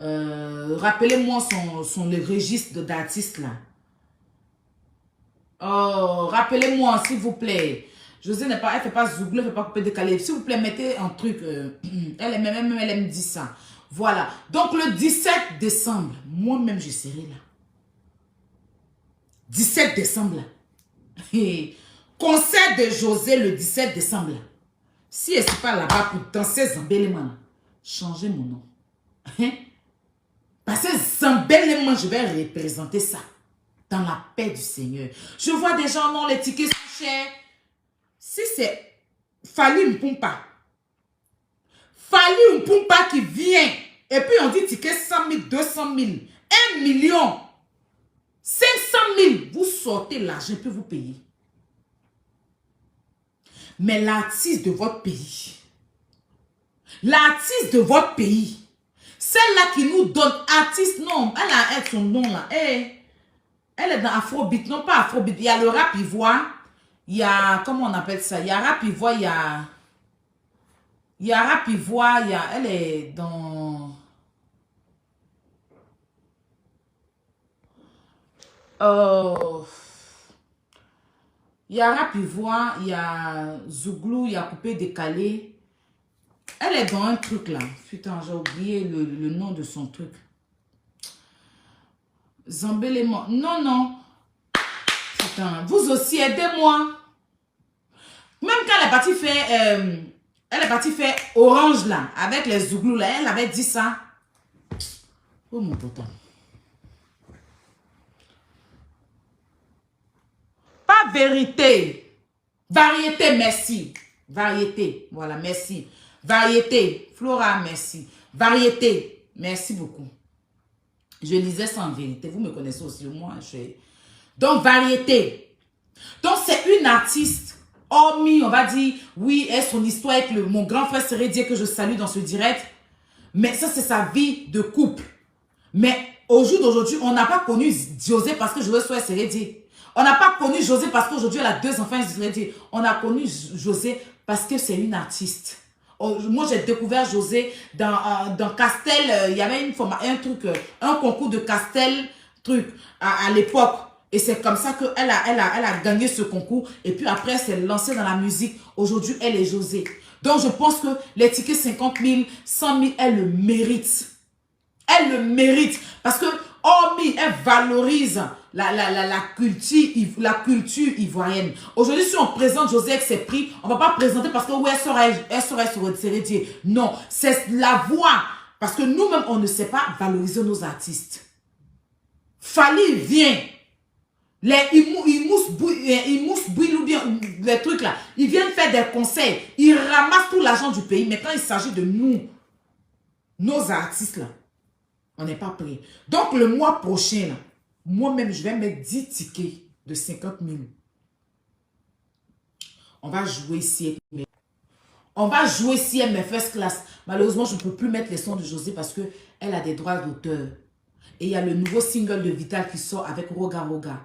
Rappelez-moi le registre d'artiste là. Oh, rappelez-moi s'il vous plaît. José n'est pas, elle fait pas zouglou, elle fait pas coupé décalé. S'il vous plaît, mettez un truc. Elle me dit ça. Voilà. Donc le 17 décembre, moi-même je serai là. 17 décembre là. Concert de José le 17 décembre là. Si elle ne pas là-bas pour danser Zambéléman, changez mon nom. Hein? Parce que Zambéléman, je vais représenter ça. Dans la paix du Seigneur. Je vois des gens, non, les tickets sont chers. Si c'est Fally Ipupa. Fally Ipupa qui vient. Et puis on dit ticket 100 000, 200 000, 1 million, 500 000. Vous sortez l'argent puis vous payez. Mais l'artiste de votre pays, celle-là qui nous donne artiste, non, elle a son nom là. Elle est dans Afrobeat, non pas Afrobeat. Il y a le rap ivoire, il y a, comment on appelle ça? Il y a rap ivoire, il y a rap ivoire, elle est dans... il y a rap ivoire, il y a zouglou, il y a coupé décalé. Elle est dans un truc là. Putain, j'ai oublié le nom de son truc. Zambélément. Non, non. Putain, vous aussi, aidez-moi. Même quand elle est partie faire... elle est partie faire Orange là, avec les zouglous là. Elle avait dit ça. Oh mon poton. Pas vérité. Variété, merci. Variété, voilà, merci. Variété, Flora, merci. Variété, merci beaucoup. Je lisais ça en vérité. Vous me connaissez aussi, moi. Donc, variété. Donc, c'est une artiste, hormis, on va dire, oui, elle, son histoire avec mon grand frère Sérédier que je salue dans ce direct. Mais ça, c'est sa vie de couple. Mais au jour d'aujourd'hui, on n'a pas connu José parce que José soit Sérédier. On n'a pas connu José parce qu'aujourd'hui, elle a 2 enfants Sérédier. On a connu José parce que c'est une artiste. Moi, j'ai découvert José dans Castel. Il y avait un concours de Castel, à l'époque. Et c'est comme ça qu'elle a gagné ce concours. Et puis après, elle s'est lancée dans la musique. Aujourd'hui, elle est José. Donc, je pense que les tickets 50 000, 100 000, elle le mérite. Elle le mérite. Parce que, hormis, elle valorise la culture ivoirienne. Aujourd'hui, si on présente José avec ses prix, on ne va pas présenter parce que oui, elle serait sur Sérédier. Non, c'est la voix. Parce que nous-mêmes, on ne sait pas valoriser nos artistes. Fali vient. Ils moussent bouillent ou bien les trucs là. Ils viennent faire des conseils. Ils ramassent tout l'argent du pays. Mais quand il s'agit de nous, nos artistes là, on n'est pas prêts. Donc le mois prochain là, moi-même je vais mettre 10 tickets de 50 000. On va jouer ici. On va jouer ici mes first class. Malheureusement, je ne peux plus mettre les sons de José parce qu'elle a des droits d'auteur. Et il y a le nouveau single de Vital qui sort avec Roga Roga.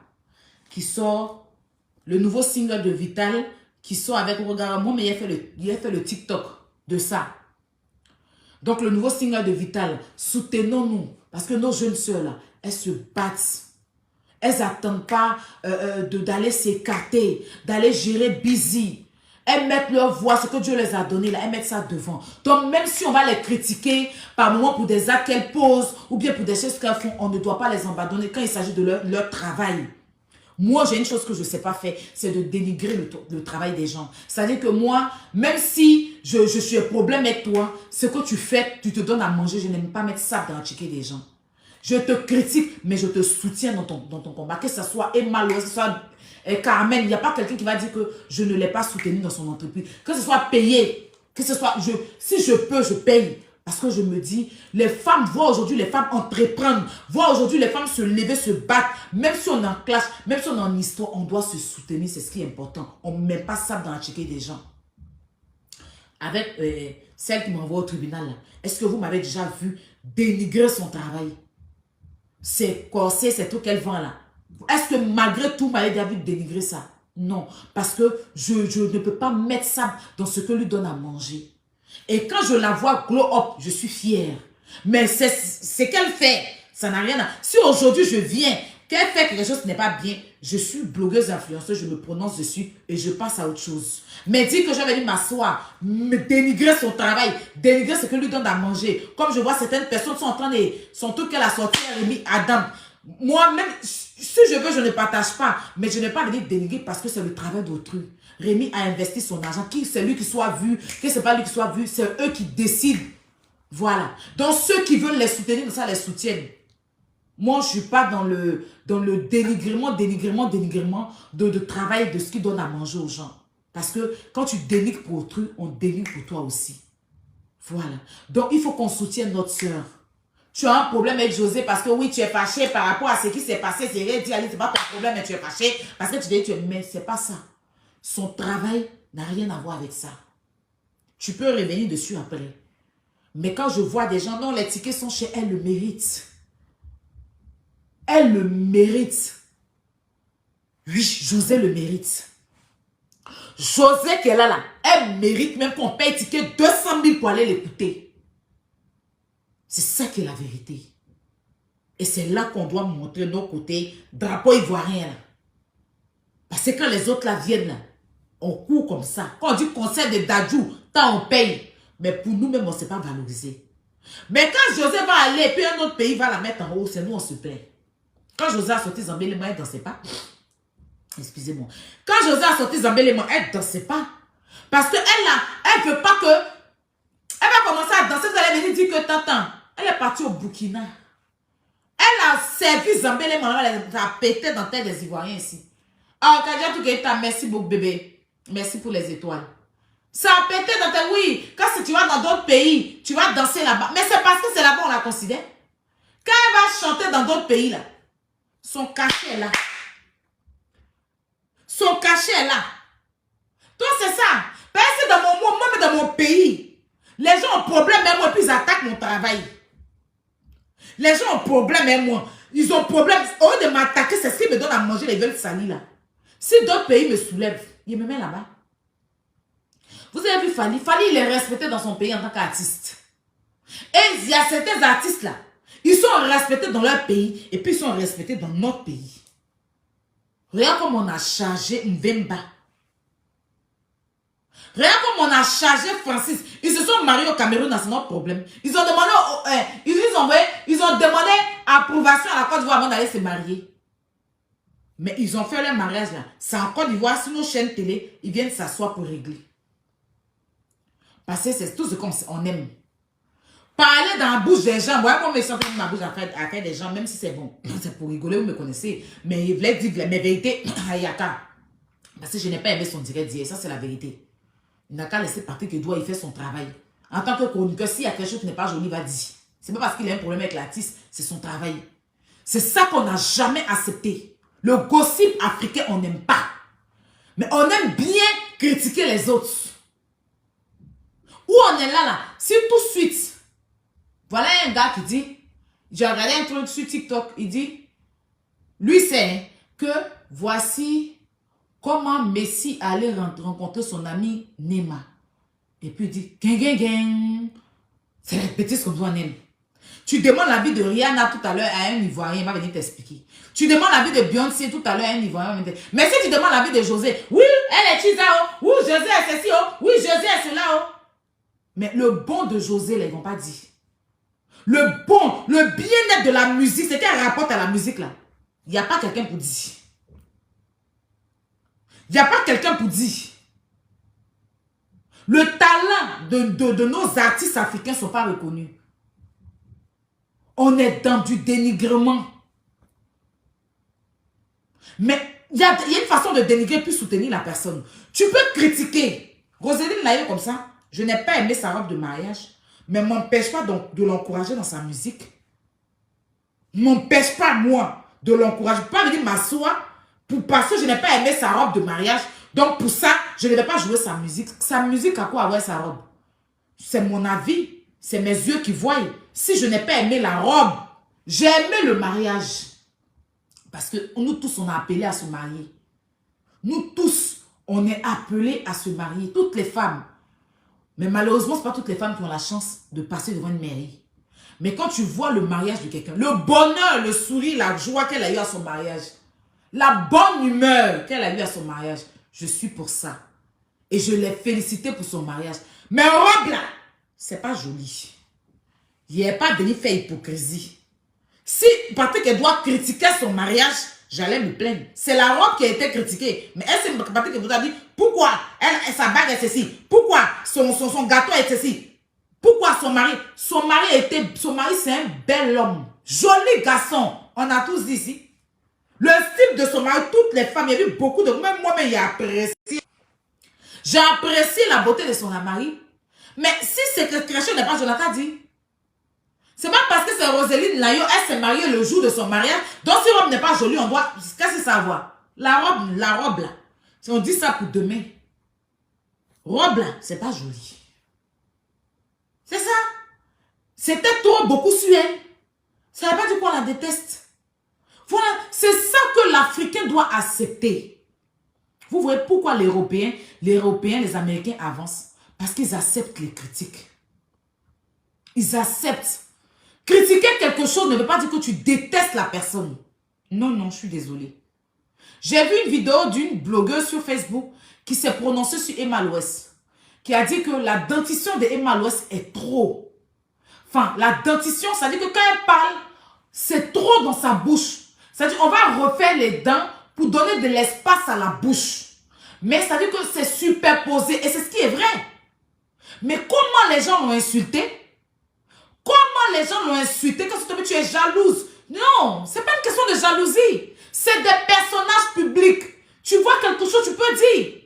Le nouveau single de Vital qui sort avec Roga Roga. Mais il a fait le TikTok de ça. Donc, le nouveau single de Vital, soutenons-nous. Parce que nos jeunes sœurs, là, elles se battent. Elles n'attendent pas d'aller s'écarter, d'aller gérer busy. Elles mettent leur voix, ce que Dieu les a donné, là, elles mettent ça devant. Donc, même si on va les critiquer par moment pour des actes qu'elles posent ou bien pour des choses qu'elles font, on ne doit pas les abandonner quand il s'agit de leur travail. Moi, j'ai une chose que je ne sais pas faire, c'est de dénigrer le travail des gens. C'est-à-dire que moi, même si je suis un problème avec toi, ce que tu fais, tu te donnes à manger, je n'aime pas mettre ça dans le ticket des gens. Je te critique, mais je te soutiens dans ton combat. Que ce soit Emma, que ce soit Carmen, il n'y a pas quelqu'un qui va dire que je ne l'ai pas soutenu dans son entreprise. Que ce soit payé, que ce soit, si je peux, je paye. Parce que je me dis, les femmes voient aujourd'hui les femmes entreprendre, voient aujourd'hui les femmes se lever, se battre. Même si on est en classe, même si on est en histoire, on doit se soutenir, c'est ce qui est important. On ne met pas ça dans la ticket des gens. Avec celle qui m'envoie au tribunal, est-ce que vous m'avez déjà vu dénigrer son travail? Ces corsets, ces trucs qu'elle vend là. Est-ce que malgré tout, vous m'avez déjà vu dénigrer ça? Non, parce que je ne peux pas mettre ça dans ce que lui donne à manger. Et quand je la vois glow up, je suis fière. Mais c'est qu'elle fait, ça n'a rien à... Si aujourd'hui je viens, qu'elle fait quelque chose qui n'est pas bien, je suis blogueuse influenceuse, je me prononce dessus et je passe à autre chose. Mais dire que je vais venir m'asseoir, me dénigrer son travail, dénigrer ce que lui donne à manger. Comme je vois certaines personnes sont en train de... Son truc qu'elle a sorti à Rémi Adam. Moi-même, si je veux, je ne partage pas. Mais je n'ai pas envie de dénigrer parce que c'est le travail d'autrui. Rémi a investi son argent. Qui c'est lui qui soit vu, que c'est pas lui qui soit vu, c'est eux qui décident. Voilà. Donc ceux qui veulent les soutenir, ça les soutiennent. Moi, je ne suis pas dans le dénigrement de travail, de ce qui donne à manger aux gens. Parce que quand tu dénigres pour autrui, on dénigre pour toi aussi. Voilà. Donc, il faut qu'on soutienne notre soeur. Tu as un problème avec José parce que oui, tu es fâché par rapport à ce qui s'est passé. C'est vrai, c'est pas ton problème, mais tu es fâché parce que tu dis, mais c'est pas ça. Son travail n'a rien à voir avec ça. Tu peux revenir dessus après. Mais quand je vois des gens dont les tickets sont chez elle, le mérite. Elle le mérite. Oui, José le mérite. José qui est là, elle mérite même qu'on paye ticket 200 000 pour aller l'écouter. C'est ça qui est la vérité. Et c'est là qu'on doit montrer nos côtés drapeau ivoirien. Là. Parce que quand les autres là viennent, là, on court comme ça. Quand on dit concert de Dadju, tant on paye. Mais pour nous-mêmes, on ne s'est pas valorisé. Mais quand José va aller, puis un autre pays va la mettre en haut, c'est nous, on se plaît. Quand José a sorti Zambéléman, elle ne dansait pas. Excusez-moi. Quand José a sorti Zambéléman, elle ne dansait pas. Parce qu'elle ne veut pas que... Elle va commencer à danser, vous allez venir dire que t'entends. Elle est partie au Burkina. Elle a servi Zambéléman, elle a pété dans la tête des Ivoiriens ici. Ah, Kadia Toukeita, merci beaucoup bébé. Merci pour les étoiles. Ça a pété dans tes... Oui, quand tu vas dans d'autres pays, tu vas danser là-bas. Mais c'est parce que c'est là-bas on la considère. Quand elle va chanter dans d'autres pays, là, son cachet est là. Son cachet est là. Toi, c'est ça. Parce que dans mon pays, les gens ont problème même moi, puis ils attaquent mon travail. Les gens ont problème même moi. Ils ont problème. Au lieu de m'attaquer, c'est ce qui me donne à manger les gueules salies là. Si d'autres pays me soulèvent, ils me mettent là-bas. Vous avez vu Fally? Fally, il est respecté dans son pays en tant qu'artiste. Et il y a certains artistes là, ils sont respectés dans leur pays et puis ils sont respectés dans notre pays. Regarde comme on a chargé Mbemba. Regarde comme on a chargé Francis. Ils se sont mariés au Cameroun, c'est notre problème. Ils ont demandé, ils ont demandé approbation à la Côte d'Ivoire avant d'aller se marier. Mais ils ont fait leur mariage là. C'est en Côte d'Ivoire, sur nos chaînes télé, ils viennent s'asseoir pour régler. Parce que c'est tout ce qu'on aime. Parler dans la bouche des gens. Moi, je me sens dans ma bouche à faire des gens, même si c'est bon. C'est pour rigoler, vous me connaissez. Mais il voulait dire mes vérités à Yaka. Parce que je n'ai pas aimé son direct d'hier. Ça, c'est la vérité. Il n'a qu'à laisser partir que doit, il fait son travail. En tant que chroniqueur, s'il y a quelque chose qui n'est pas joli, il va dire. C'est pas parce qu'il a un problème avec l'artiste, c'est son travail. C'est ça qu'on n'a jamais accepté. Le gossip africain, on n'aime pas. Mais on aime bien critiquer les autres. Où on est là, si tout de suite, voilà un gars qui dit, j'ai regardé un truc sur TikTok, il dit, lui c'est que voici comment Messi allait rencontrer son ami Neymar. Et puis il dit, gang. C'est les bêtises qu'on doit aimer. Tu demandes l'avis de Rihanna tout à l'heure à un Ivoirien, il va venir t'expliquer. Tu demandes l'avis de Beyoncé tout à l'heure à un Ivoirien, il va venir t'expliquer. Mais si tu demandes l'avis de José, oui, elle est Chisa, oh, oui, José est ceci, oh, oui, José est cela, oh. Mais le bon de José, là, ils ne vont pas dire. Le bon, le bien-être de la musique, c'est qu'elle rapporte à la musique, là. Il n'y a pas quelqu'un pour dire. Il n'y a pas quelqu'un pour dire. Le talent de nos artistes africains ne sont pas reconnus. On est dans du dénigrement. Mais il y a une façon de dénigrer puis soutenir la personne. Tu peux critiquer. Roséline l'a eu comme ça. Je n'ai pas aimé sa robe de mariage. Mais ne m'empêche pas donc de l'encourager dans sa musique. Ne m'empêche pas, moi, de l'encourager. Je ne peux pas venir m'asseoir parce que je n'ai pas aimé sa robe de mariage. Donc, pour ça, je ne vais pas jouer sa musique. Sa musique, à quoi avoir sa robe? C'est mon avis. C'est mes yeux qui voient. Si je n'ai pas aimé la robe, j'ai aimé le mariage. Parce que nous tous, on a appelé à se marier. Nous tous, on est appelés à se marier. Toutes les femmes. Mais malheureusement, ce n'est pas toutes les femmes qui ont la chance de passer devant une mairie. Mais quand tu vois le mariage de quelqu'un, le bonheur, le sourire, la joie qu'elle a eu à son mariage, la bonne humeur qu'elle a eu à son mariage, je suis pour ça. Et je l'ai félicité pour son mariage. Mais robe là, c'est pas joli. Il n'est pas venu faire hypocrisie. Si Patrick doit critiquer son mariage, j'allais me plaindre. C'est la robe qui a été critiquée. Mais est-ce que Patrick vous a dit pourquoi sa bague est ceci? Pourquoi son gâteau est ceci? Pourquoi son mari c'est un bel homme. Joli garçon. On a tous dit ici. Le style de son mari, toutes les femmes, il y a eu beaucoup de... Même moi-même, j'ai apprécié. J'ai apprécié la beauté de son mari. Mais si c'est que Création n'est pas Jonathan dit. C'est pas parce que c'est Roséline Layo, elle s'est mariée le jour de son mariage. Donc si robe n'est pas jolie, on doit... Qu'est-ce que ça va? La robe là. Si on dit ça pour demain. Robe là, c'est pas joli. C'est ça. C'était trop beaucoup sur elle. Ça ne veut pas dire qu'on la déteste. Voilà, c'est ça que l'Africain doit accepter. Vous voyez pourquoi les Européens, les Américains avancent? Parce qu'ils acceptent les critiques. Ils acceptent. Critiquer quelque chose ne veut pas dire que tu détestes la personne. Non, je suis désolée. J'ai vu une vidéo d'une blogueuse sur Facebook qui s'est prononcée sur Emma Louès. qui a dit que la dentition de Emma Louest est trop. Enfin, la dentition, ça dit que quand elle parle, c'est trop dans sa bouche. C'est-à-dire qu'on va refaire les dents pour donner de l'espace à la bouche. Mais ça dit que c'est superposé et c'est ce qui est vrai. Mais comment les gens l'ont insulté? Comment les gens l'ont insulté que tu es jalouse? Non, c'est pas une question de jalousie. C'est des personnages publics. Tu vois quelque chose, tu peux dire.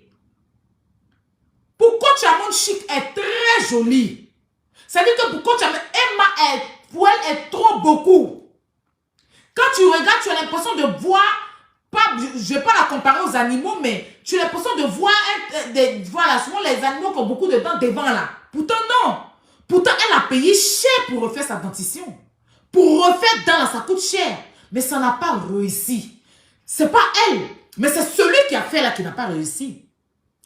Pour Coach Amon Chic est très jolie. Ça dit que pour Coach Amon, Emma pour elle est trop beaucoup. Quand tu regardes, tu as l'impression de voir, je ne vais pas la comparer aux animaux, mais tu as l'impression de voir, voilà, souvent les animaux qui ont beaucoup de dents devant là. Pourtant non. Pourtant elle a payé cher pour refaire sa dentition. Pour refaire dents là, ça coûte cher. Mais ça n'a pas réussi. C'est pas elle, mais c'est celui qui a fait là qui n'a pas réussi.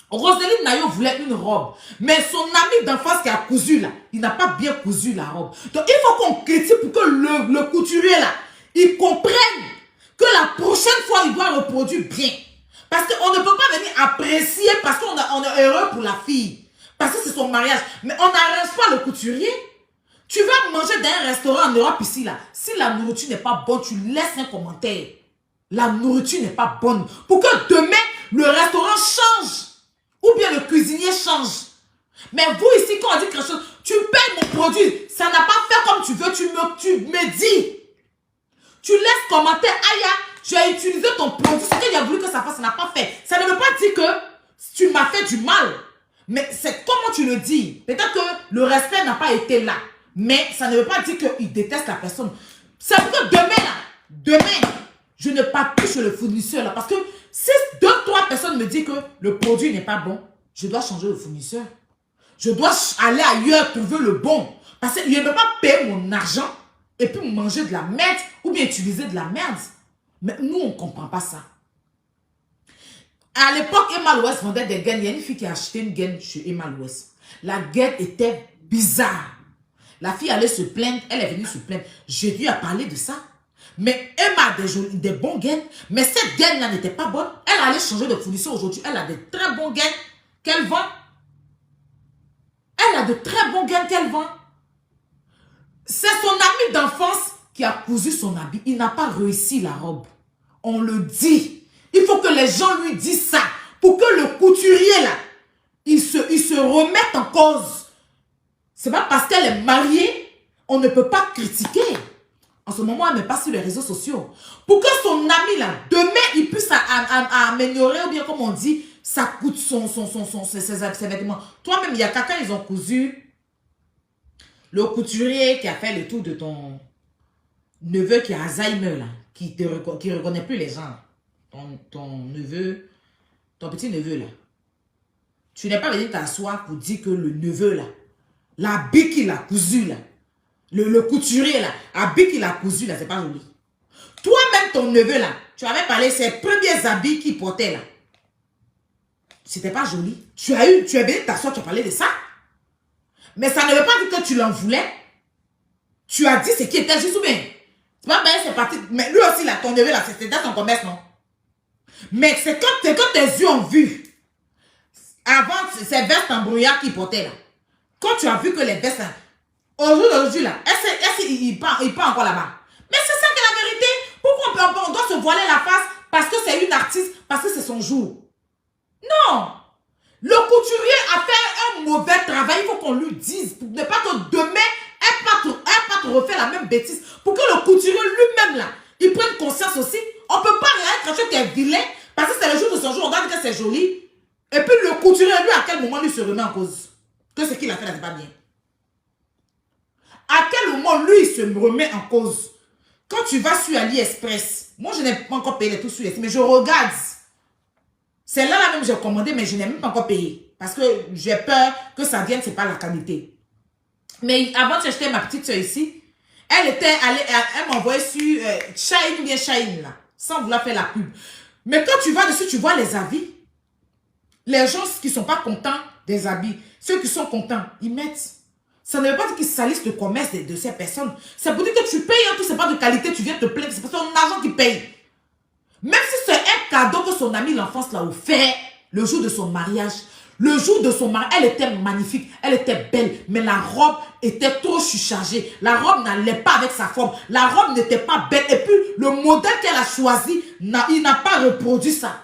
Roseline Nayo voulait une robe, mais son ami d'enfance qui a cousu là, il n'a pas bien cousu la robe. Donc il faut qu'on critique pour que le couturier là, il comprenne que la prochaine fois il doit reproduire bien. Parce qu'on ne peut pas venir apprécier parce qu'on est heureux pour la fille. Parce que c'est son mariage. Mais on n'arrête pas le couturier. Tu vas manger dans un restaurant en Europe ici là. Si la nourriture n'est pas bonne, tu laisses un commentaire. La nourriture n'est pas bonne. Pour que demain, le restaurant change. Ou bien le cuisinier change. Mais vous ici, quand on dit quelque chose, tu payes mon produit. Ça n'a pas fait comme tu veux. Tu me dis. Tu laisses commenter. Aïe, j'ai utilisé ton produit. Ce qu'il a voulu que ça fasse, ça n'a pas fait. Ça ne veut pas dire que tu m'as fait du mal. Mais c'est comment tu le dis. Peut-être que le respect n'a pas été là. Mais ça ne veut pas dire qu'il déteste la personne. C'est pour que demain, je ne pars plus chez le fournisseur là. Parce que si 2-3 personnes me disent que le produit n'est pas bon, je dois changer de fournisseur. Je dois aller ailleurs trouver le bon. Parce que je ne peux pas payer mon argent et puis manger de la merde ou bien utiliser de la merde. Mais nous, on ne comprend pas ça. À l'époque, Emma Louest vendait des gaines. Il y a une fille qui a acheté une gaine chez Emma Louest. La gaine était bizarre. La fille allait se plaindre. Elle est venue se plaindre. J'ai dû parler de ça. Mais Emma a des bons gaines. Mais cette gaine-là n'était pas bonne. Elle allait changer de fournisseur aujourd'hui. Elle a de très bons gaines qu'elle vend. Elle a de très bons gaines qu'elle vend. C'est son ami d'enfance qui a cousu son habit. Il n'a pas réussi la robe. On le dit. Il faut que les gens lui disent ça. Pour que le couturier, là, il se remette en cause. C'est pas parce qu'elle est mariée, on ne peut pas critiquer. En ce moment, elle n'est pas sur les réseaux sociaux. Pour que son ami, là, demain, il puisse améliorer, ou bien comme on dit, ça coûte ses vêtements. Toi-même, il y a quelqu'un, ils ont cousu. Le couturier qui a fait le tour de ton neveu qui a Alzheimer, là, qui ne reconnaît plus les gens. Ton neveu, ton petit neveu, là. Tu n'es pas venu t'asseoir pour dire que le neveu, là, l'habit qu'il a cousu, là, le couturier, là, l'habit qu'il a cousu, là, c'est pas joli. Toi-même, ton neveu, là, tu avais parlé de ses premiers habits qu'il portait, là. C'était pas joli. Tu es venu t'asseoir, tu as parlé de ça. Mais ça ne veut pas dire que tu l'en voulais. Tu as dit ce qui était juste ou bien. C'est pas bien, c'est parti. Mais lui aussi, là, ton neveu, là, c'était dans son commerce, non? Mais c'est quand tes yeux ont vu. Avant, ces vestes en brouillard qu'il portait, là. Quand tu as vu que les vestes, aujourd'hui, là, il part encore là-bas. Mais c'est ça qui est la vérité. Pourquoi on doit se voiler la face parce que c'est une artiste, parce que c'est son jour? Non. Le couturier a fait un mauvais travail. Il faut qu'on lui dise. Pour ne pas que demain, elle pas te refaire la même bêtise. Pour que le couturier lui-même, là, il prenne conscience aussi. On ne peut pas rien quand tu es vilain. Parce que c'est le jour de son jour. On doit dire que c'est joli. Et puis le couturier, lui, à quel moment lui se remet en cause? Que ce qu'il a fait là, c'est pas bien. À quel moment lui, il se remet en cause? Quand tu vas sur AliExpress, moi, je n'ai pas encore payé les trucs sur AliExpress, mais je regarde. C'est là même j'ai commandé, mais je n'ai même pas encore payé. Parce que j'ai peur que ça vienne, c'est pas la qualité. Mais avant de acheter ma petite soeur ici, elle m'a envoyé sur Shine ou bien Shine, là, sans vouloir faire la pub. Mais quand tu vas dessus, tu vois les avis. Les gens qui ne sont pas contents des habits, ceux qui sont contents, ils mettent. Ça ne veut pas dire qu'ils salissent le commerce de ces personnes. C'est pour dire que tu payes un tout, c'est pas de qualité, tu viens te plaindre, c'est pas ton argent qui paye. Même si c'est un cadeau que son ami l'enfance l'a offert le jour de son mariage, Le jour de son mariage, elle était magnifique, elle était belle, mais la robe était trop surchargée. La robe n'allait pas avec sa forme. La robe n'était pas belle. Et puis, le modèle qu'elle a choisi, il n'a pas reproduit ça.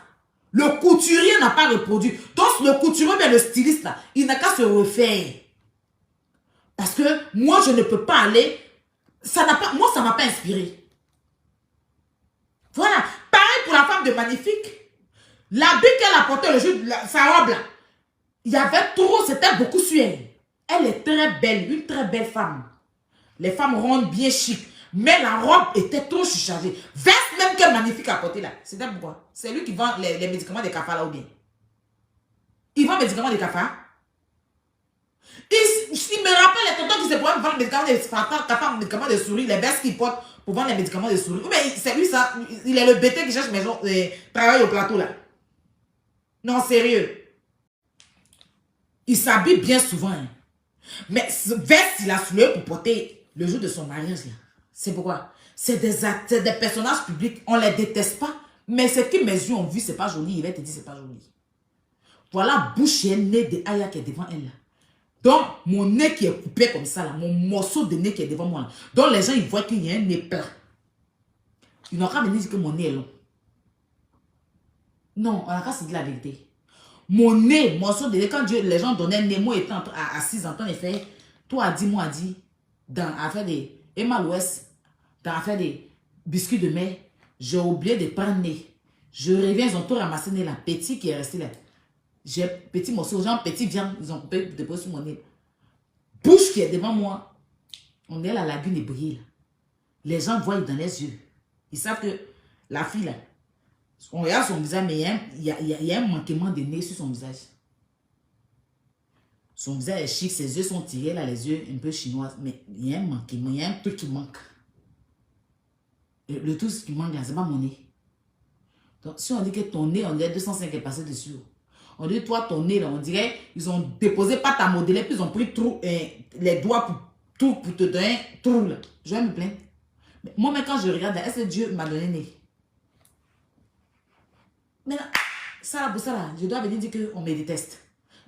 Le couturier n'a pas reproduit. Donc, le couturier, mais le styliste, là, il n'a qu'à se refaire. Parce que moi, je ne peux pas aller. Moi, ça ne m'a pas inspiré. Voilà. Pareil pour la femme de Magnifique. L'habit qu'elle a porté le jour de sa robe, là, il y avait trop, c'était beaucoup sur elle. Elle est très belle, une très belle femme. Les femmes rondes, bien chic. Mais la robe était trop surchargée. Veste même que Magnifique a porté là. C'était pourquoi? C'est lui qui vend les médicaments des cafards là ou bien? Il vend les médicaments des cafards? Il me rappelle les tontons qui se pourraient vendre les médicaments des cafards, les médicaments des souris, les vestes qu'il porte pour vendre les médicaments des souris. Mais c'est lui ça, il est le bêté qui cherche maison, travaille au plateau là. Non, sérieux. Il s'habille bien souvent. Hein. Mais ce veste, il a soulevé pour porter le jour de son mariage là. C'est pourquoi? C'est des personnages publics, on les déteste pas. Mais ce que mes yeux ont vu, c'est pas joli. Il va te dire c'est pas joli. Voilà bouche et nez de Aya qui est devant elle là. Donc, mon nez qui est coupé comme ça, là, mon morceau de nez qui est devant moi. Là. Donc, les gens, ils voient qu'il y a un nez plat. Ils n'ont qu'à venir dire que mon nez est long. Non, on a qu'à se dire la vérité. Mon nez, morceau de nez, quand les gens donnaient un nez, moi étant à 6 ans, il fait, toi a dit, moi a dit, dans l'affaire des Emma l'Ouest, dans l'affaire des biscuits de mer, j'ai oublié de prendre nez. Je reviens, ils ont tout ramassé nez là, petit qui est resté là. J'ai petit morceau, genre petit viande, ils ont coupé, déposé sur mon nez. Bouche qui est devant moi. On est à la lagune et brille. Les gens voient dans les yeux. Ils savent que la fille là, on regarde son visage, mais il y a un manquement de nez sur son visage. Son visage est chic, ses yeux sont tirés là, les yeux un peu chinois, mais il y a un manquement, il y a un truc qui manque. Le truc qui manque là, c'est pas mon nez. Donc si on dit que ton nez, on dirait 205 est passé dessus. On dit, toi, ton nez, là, on dirait, ils ont déposé pas ta modèle, puis ils ont pris les doigts pour te donner un trou, là. Je vais me plaindre. Mais moi, mais quand je regarde, est-ce que Dieu m'a donné nez? Mais là, ça, pour ça, là, je dois venir dire qu'on me déteste.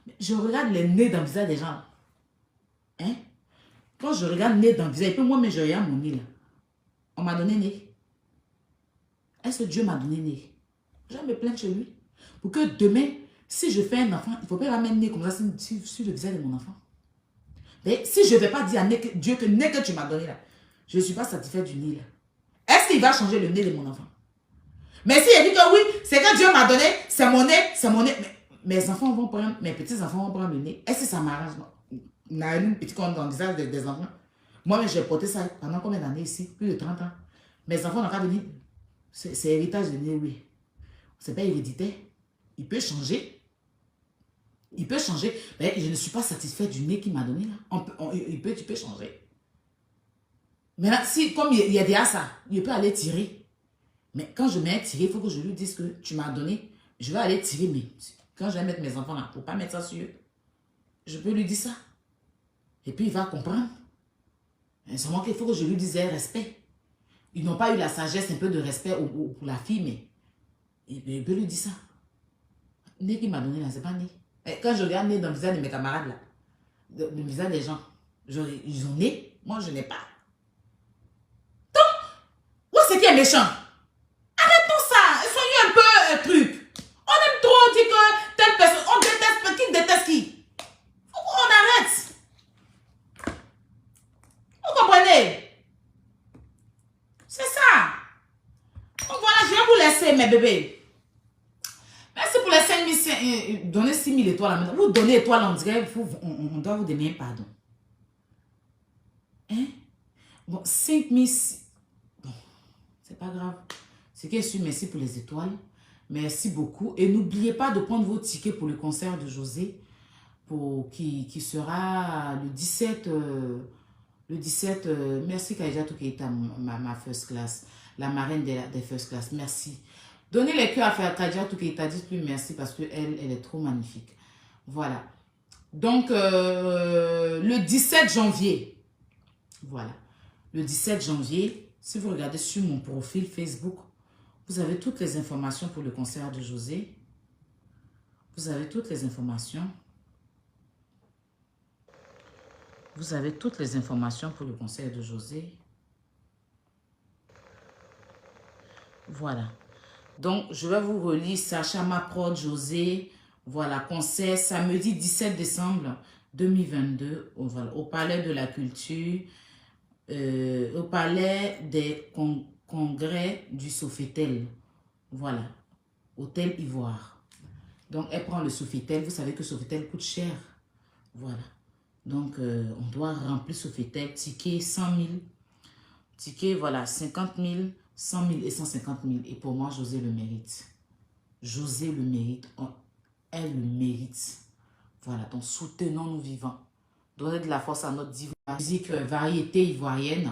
Mais je regarde les nez dans le visage des gens. Hein? Quand je regarde le nez dans le visage, et puis moi, mais je regarde mon nez, là. On m'a donné nez. Est-ce que Dieu m'a donné nez? Je vais me plaindre chez lui. Pour que demain, si je fais un enfant, il ne faut pas l'amener comme ça sur le visage de mon enfant. Mais si je ne vais pas dire à Dieu que nez que tu m'as donné là, je ne suis pas satisfait du nez là. Est-ce qu'il va changer le nez de mon enfant? Mais si il dit que oui, c'est que Dieu m'a donné, c'est mon nez, c'est mon nez. Mais mes enfants vont prendre, mes petits-enfants vont prendre le nez. Est-ce que ça m'arrange? On a une petite compte dans le visage des enfants. Moi, j'ai porté ça pendant combien d'années ici? Plus de 30 ans. Mes enfants n'ont qu'à venir. C'est héritage de nez, oui. Ce n'est pas héréditaire. Il peut changer. Il peut changer. Mais je ne suis pas satisfait du nez qu'il m'a donné là. Tu peux changer. Maintenant, si, comme il y a déjà ça, il peut aller tirer. Mais quand je mets un tiré, il faut que je lui dise que tu m'as donné. Je vais aller tirer, mais quand je vais mettre mes enfants là, pour ne pas mettre ça sur eux, je peux lui dire ça. Et puis il va comprendre. C'est moi qu'il faut que je lui dise un respect. Ils n'ont pas eu la sagesse, un peu de respect pour la fille, mais il peut lui dire ça. Le nez qu'il m'a donné là, c'est pas né. Quand je regarde nez dans le visage de mes camarades là, dans le visage des gens, ils ont nez, moi je n'ai pas. Donc, où c'est qui est méchant? Arrêtons ça, soyez un peu truc. On aime trop dire que telle personne, on déteste, qui déteste qui? Faut qu'on arrête. Vous comprenez? C'est ça. Donc voilà, je vais vous laisser mes bébés. Merci pour les 5 000, donnez 6 000 étoiles. Vous donnez étoiles, on dirait, on doit vous donner un pardon. Hein? Bon, 5 000, bon, c'est pas grave. Ce qui est sûr, merci pour les étoiles. Merci beaucoup. Et n'oubliez pas de prendre vos tickets pour le concert de José, qui sera le 17. Le 17, merci Kaija Toukeita, ma first class, la marraine des first class. Merci. Donnez les cœurs à faire Kadia Toukeita, dites plus merci parce qu'elle est trop magnifique. Voilà. Donc, le 17 janvier, voilà. Le 17 janvier, si vous regardez sur mon profil Facebook, vous avez toutes les informations pour le concert de José. Vous avez toutes les informations. Vous avez toutes les informations pour le conseil de José. Voilà. Donc, je vais vous relire Sacha Maprod, José. Voilà, concert samedi 17 décembre 2022 voilà, au Palais de la Culture, au Palais des Congrès du Sofitel. Voilà, Hôtel Ivoire. Donc, elle prend le Sofitel. Vous savez que Sofitel coûte cher. Voilà. Donc, on doit remplir Sofitel. Ticket 100 000. Ticket, voilà, 50 000, 100 000 et 150 000. Et pour moi, José le mérite. José le mérite. Elle le mérite. Voilà, donc soutenons-nous vivants. Donnez de la force à notre diva. Musique variété ivoirienne.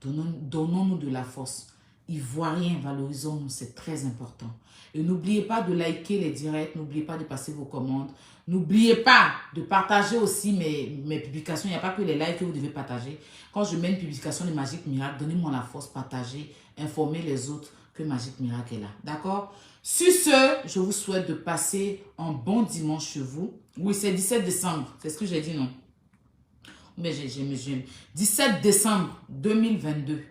Donnons-nous de la force. Ivoiriens, valorisons-nous, c'est très important. Et n'oubliez pas de liker les directs, n'oubliez pas de passer vos commandes. N'oubliez pas de partager aussi mes publications. Il n'y a pas que les lives que vous devez partager. Quand je mets une publication de Magique Miracle, donnez-moi la force, partagez, informez les autres que Magique Miracle est là. D'accord? Sur ce, je vous souhaite de passer un bon dimanche chez vous. Oui, c'est 17 décembre. C'est ce que j'ai dit, non? Mais 17 décembre 2022.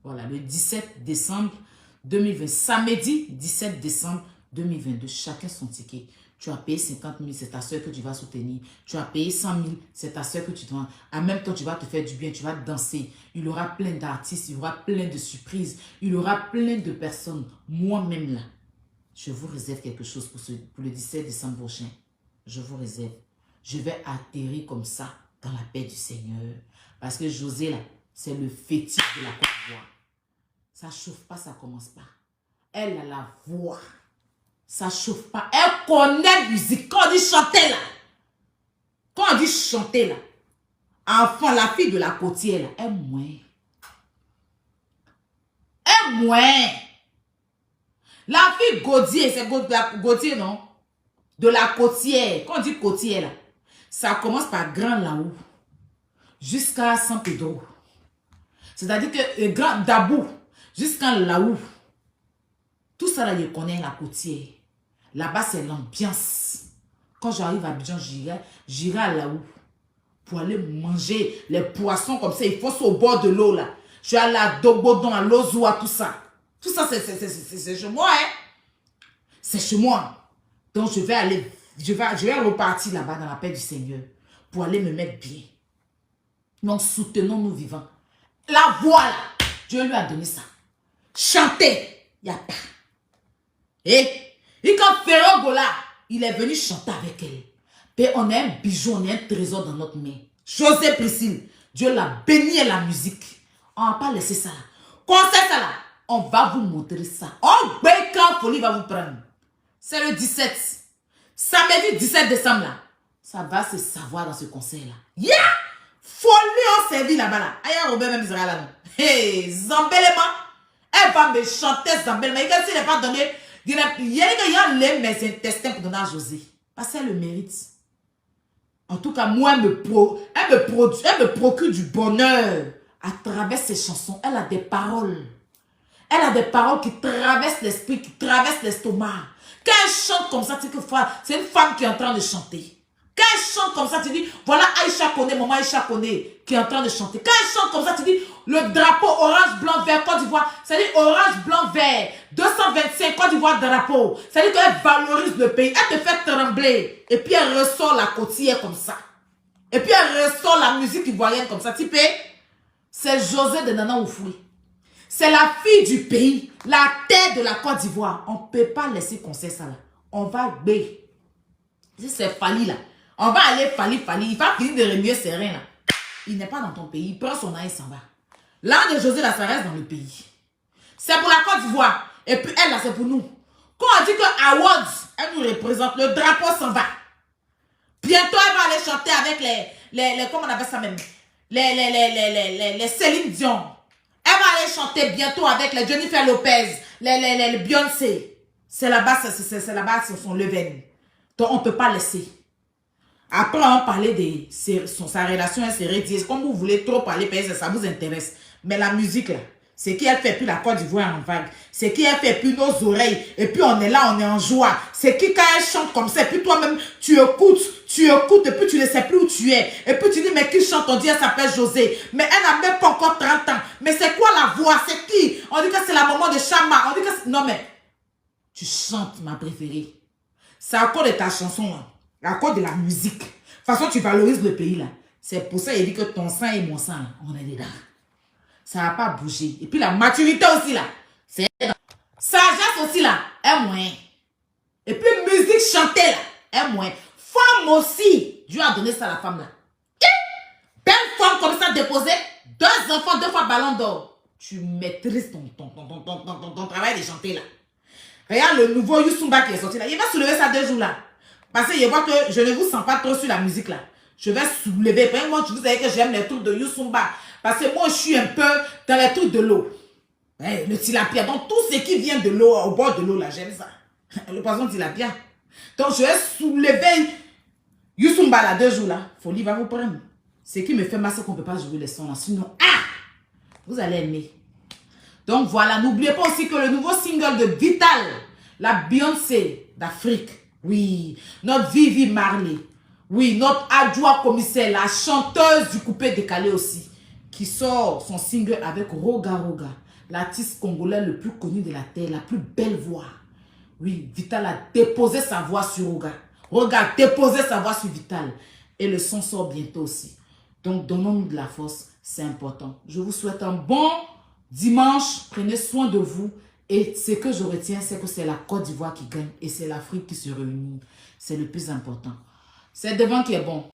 Voilà, le 17 décembre 2020. Samedi 17 décembre 2022. Chacun son ticket. Tu as payé 50 000, c'est ta soeur que tu vas soutenir. Tu as payé 100 000, c'est ta soeur que tu dois... En même temps, tu vas te faire du bien, tu vas danser. Il y aura plein d'artistes, il y aura plein de surprises. Il y aura plein de personnes. Moi-même là, je vous réserve quelque chose pour le 17 décembre prochain. Je vous réserve. Je vais atterrir comme ça dans la paix du Seigneur. Parce que José là, c'est le fétiche de la Côte d'Ivoire. Ça chauffe pas, ça commence pas. Elle a la voix. Ça chauffe pas. Elle connaît la musique. Quand on dit chanter là. Quand on dit chanter là. Enfant, la fille de la côtière là. Elle moins. Elle moins. La fille Gaudier, c'est Gaudier non? De la côtière. Quand on dit côtière là. Ça commence par Grand Laou. Jusqu'à San Pedro. C'est-à-dire que Grand Dabou. Jusqu'à Laou. Tout ça là, je connais la côtière. Là-bas, c'est l'ambiance. Quand j'arrive à Abidjan, j'irai à Laou. Pour aller manger les poissons comme ça. Il faut au bord de l'eau là. Je suis allé à Dogbodon, à Lozoua, tout ça. Tout ça, c'est chez moi, hein. C'est chez moi. Donc, je vais repartir là-bas dans la paix du Seigneur. Pour aller me mettre bien. Donc, soutenons-nous vivants. La voix là, Dieu lui a donné ça. Chanter, il n'y a pas. Et quand Ferro Gola, il est venu chanter avec elle. Et on a un bijou, on a un trésor dans notre main. José Priscille, Dieu l'a béni à la musique. On ne va pas laisser ça là. Conseil ça là, on va vous montrer ça. Oh, quand folie va vous prendre. C'est le 17. Samedi 17 décembre là. Ça va se savoir dans ce concert là. Yeah! Folie en servi là-bas là. Aïe, Robert même Israël là. Hey, Zambelema. Elle va me chanter Zambelema. Et quand il n'est pas donné, il y a mes intestins pour donner à José. Parce qu'elle le mérite. En tout cas, moi, elle me procure du bonheur à travers ses chansons. Elle a des paroles. Elle a des paroles qui traversent l'esprit, qui traversent l'estomac. Quand elle chante comme ça, c'est une femme qui est en train de chanter. Quand elle chante comme ça, tu dis, voilà Aïcha Koné, maman Aïcha Koné, qui est en train de chanter. Quand elle chante comme ça, tu dis, le drapeau orange, blanc, vert, Côte d'Ivoire, c'est-à-dire orange, blanc, vert, 225, Côte d'Ivoire, drapeau. C'est-à-dire qu'elle valorise le pays, elle te fait trembler. Et puis elle ressort la côtière comme ça. Et puis elle ressort la musique ivoirienne comme ça. Type, c'est José de Nana Oufoui. C'est la fille du pays, la terre de la Côte d'Ivoire. On ne peut pas laisser comme ça là. On va bé. Si c'est Fali là. On va aller Fali. Il va finir de remuer ses reins là. Il n'est pas dans ton pays. Il prend son aïe et s'en va. L'un de José là, ça reste dans le pays. C'est pour la Côte d'Ivoire. Et puis elle là, c'est pour nous. Quand on dit que Awards, elle nous représente, le drapeau s'en va. Bientôt, elle va aller chanter avec les comment on appelle ça même? Les Céline Dion. Elle va aller chanter bientôt avec les Jennifer Lopez, les Beyoncé. C'est là-bas, c'est là-bas, c'est son level. Donc, on ne peut pas laisser. Après, on parlait de sa relation et ses rédiers. Comme vous voulez trop parler, ça vous intéresse. Mais la musique, là, C'est qu'elle fait plus la Côte d'Ivoire en vague. C'est qu'elle fait plus nos oreilles. Et puis on est là, on est en joie. C'est qui quand elle chante comme ça, et puis toi-même, tu écoutes, et puis tu ne sais plus où tu es. Et puis tu dis, mais qui chante? On dit, elle s'appelle José. Mais elle n'a même pas encore 30 ans. Mais c'est quoi la voix? C'est qui? On dit que c'est la maman de Chama. On dit que non mais, tu chantes ma préférée. C'est à cause de ta chanson, hein. À cause de la musique. De toute façon, tu valorises le pays là. C'est pour ça qu'il dit que ton sang et mon sang, là, on est dedans. Ça n'a pas bougé. Et puis la maturité aussi là. C'est sagesse aussi là. Est moins. Et puis musique chantée là. Est moins. Femme aussi. Dieu a donné ça à la femme là. Belle femme comme ça déposée. 2 enfants, 2 fois ballon d'or. Tu maîtrises ton travail de chanter là. Regarde le nouveau Youssumba qui est sorti là. Il va soulever ça 2 jours là. Parce que je vois que je ne vous sens pas trop sur la musique là. Je vais soulever. Moi, vous savez que j'aime les trucs de Youssumba. Parce que moi, je suis un peu dans les trucs de l'eau. Le tilapia. Donc, tout ce qui vient de l'eau, au bord de l'eau, là, j'aime ça. Le poisson tilapia. Donc, je vais soulever Youssumba, là, 2 jours, là. Folie va vous prendre. Ce qui me fait mal, c'est qu'on ne peut pas jouer les sons, là. Sinon, vous allez aimer. Donc, voilà. N'oubliez pas aussi que le nouveau single de Vital, la Beyoncé d'Afrique. Oui. Notre Vivi Marley. Oui. Notre adjoint commissaire, la chanteuse du coupé décalé aussi, qui sort son single avec Roga Roga, l'artiste congolais le plus connu de la terre, la plus belle voix. Oui, Vital a déposé sa voix sur Roga. Roga a déposé sa voix sur Vital. Et le son sort bientôt aussi. Donc, donnons-nous de la force, c'est important. Je vous souhaite un bon dimanche. Prenez soin de vous. Et ce que je retiens, c'est que c'est la Côte d'Ivoire qui gagne et c'est l'Afrique qui se réunit. C'est le plus important. C'est devant qui est bon.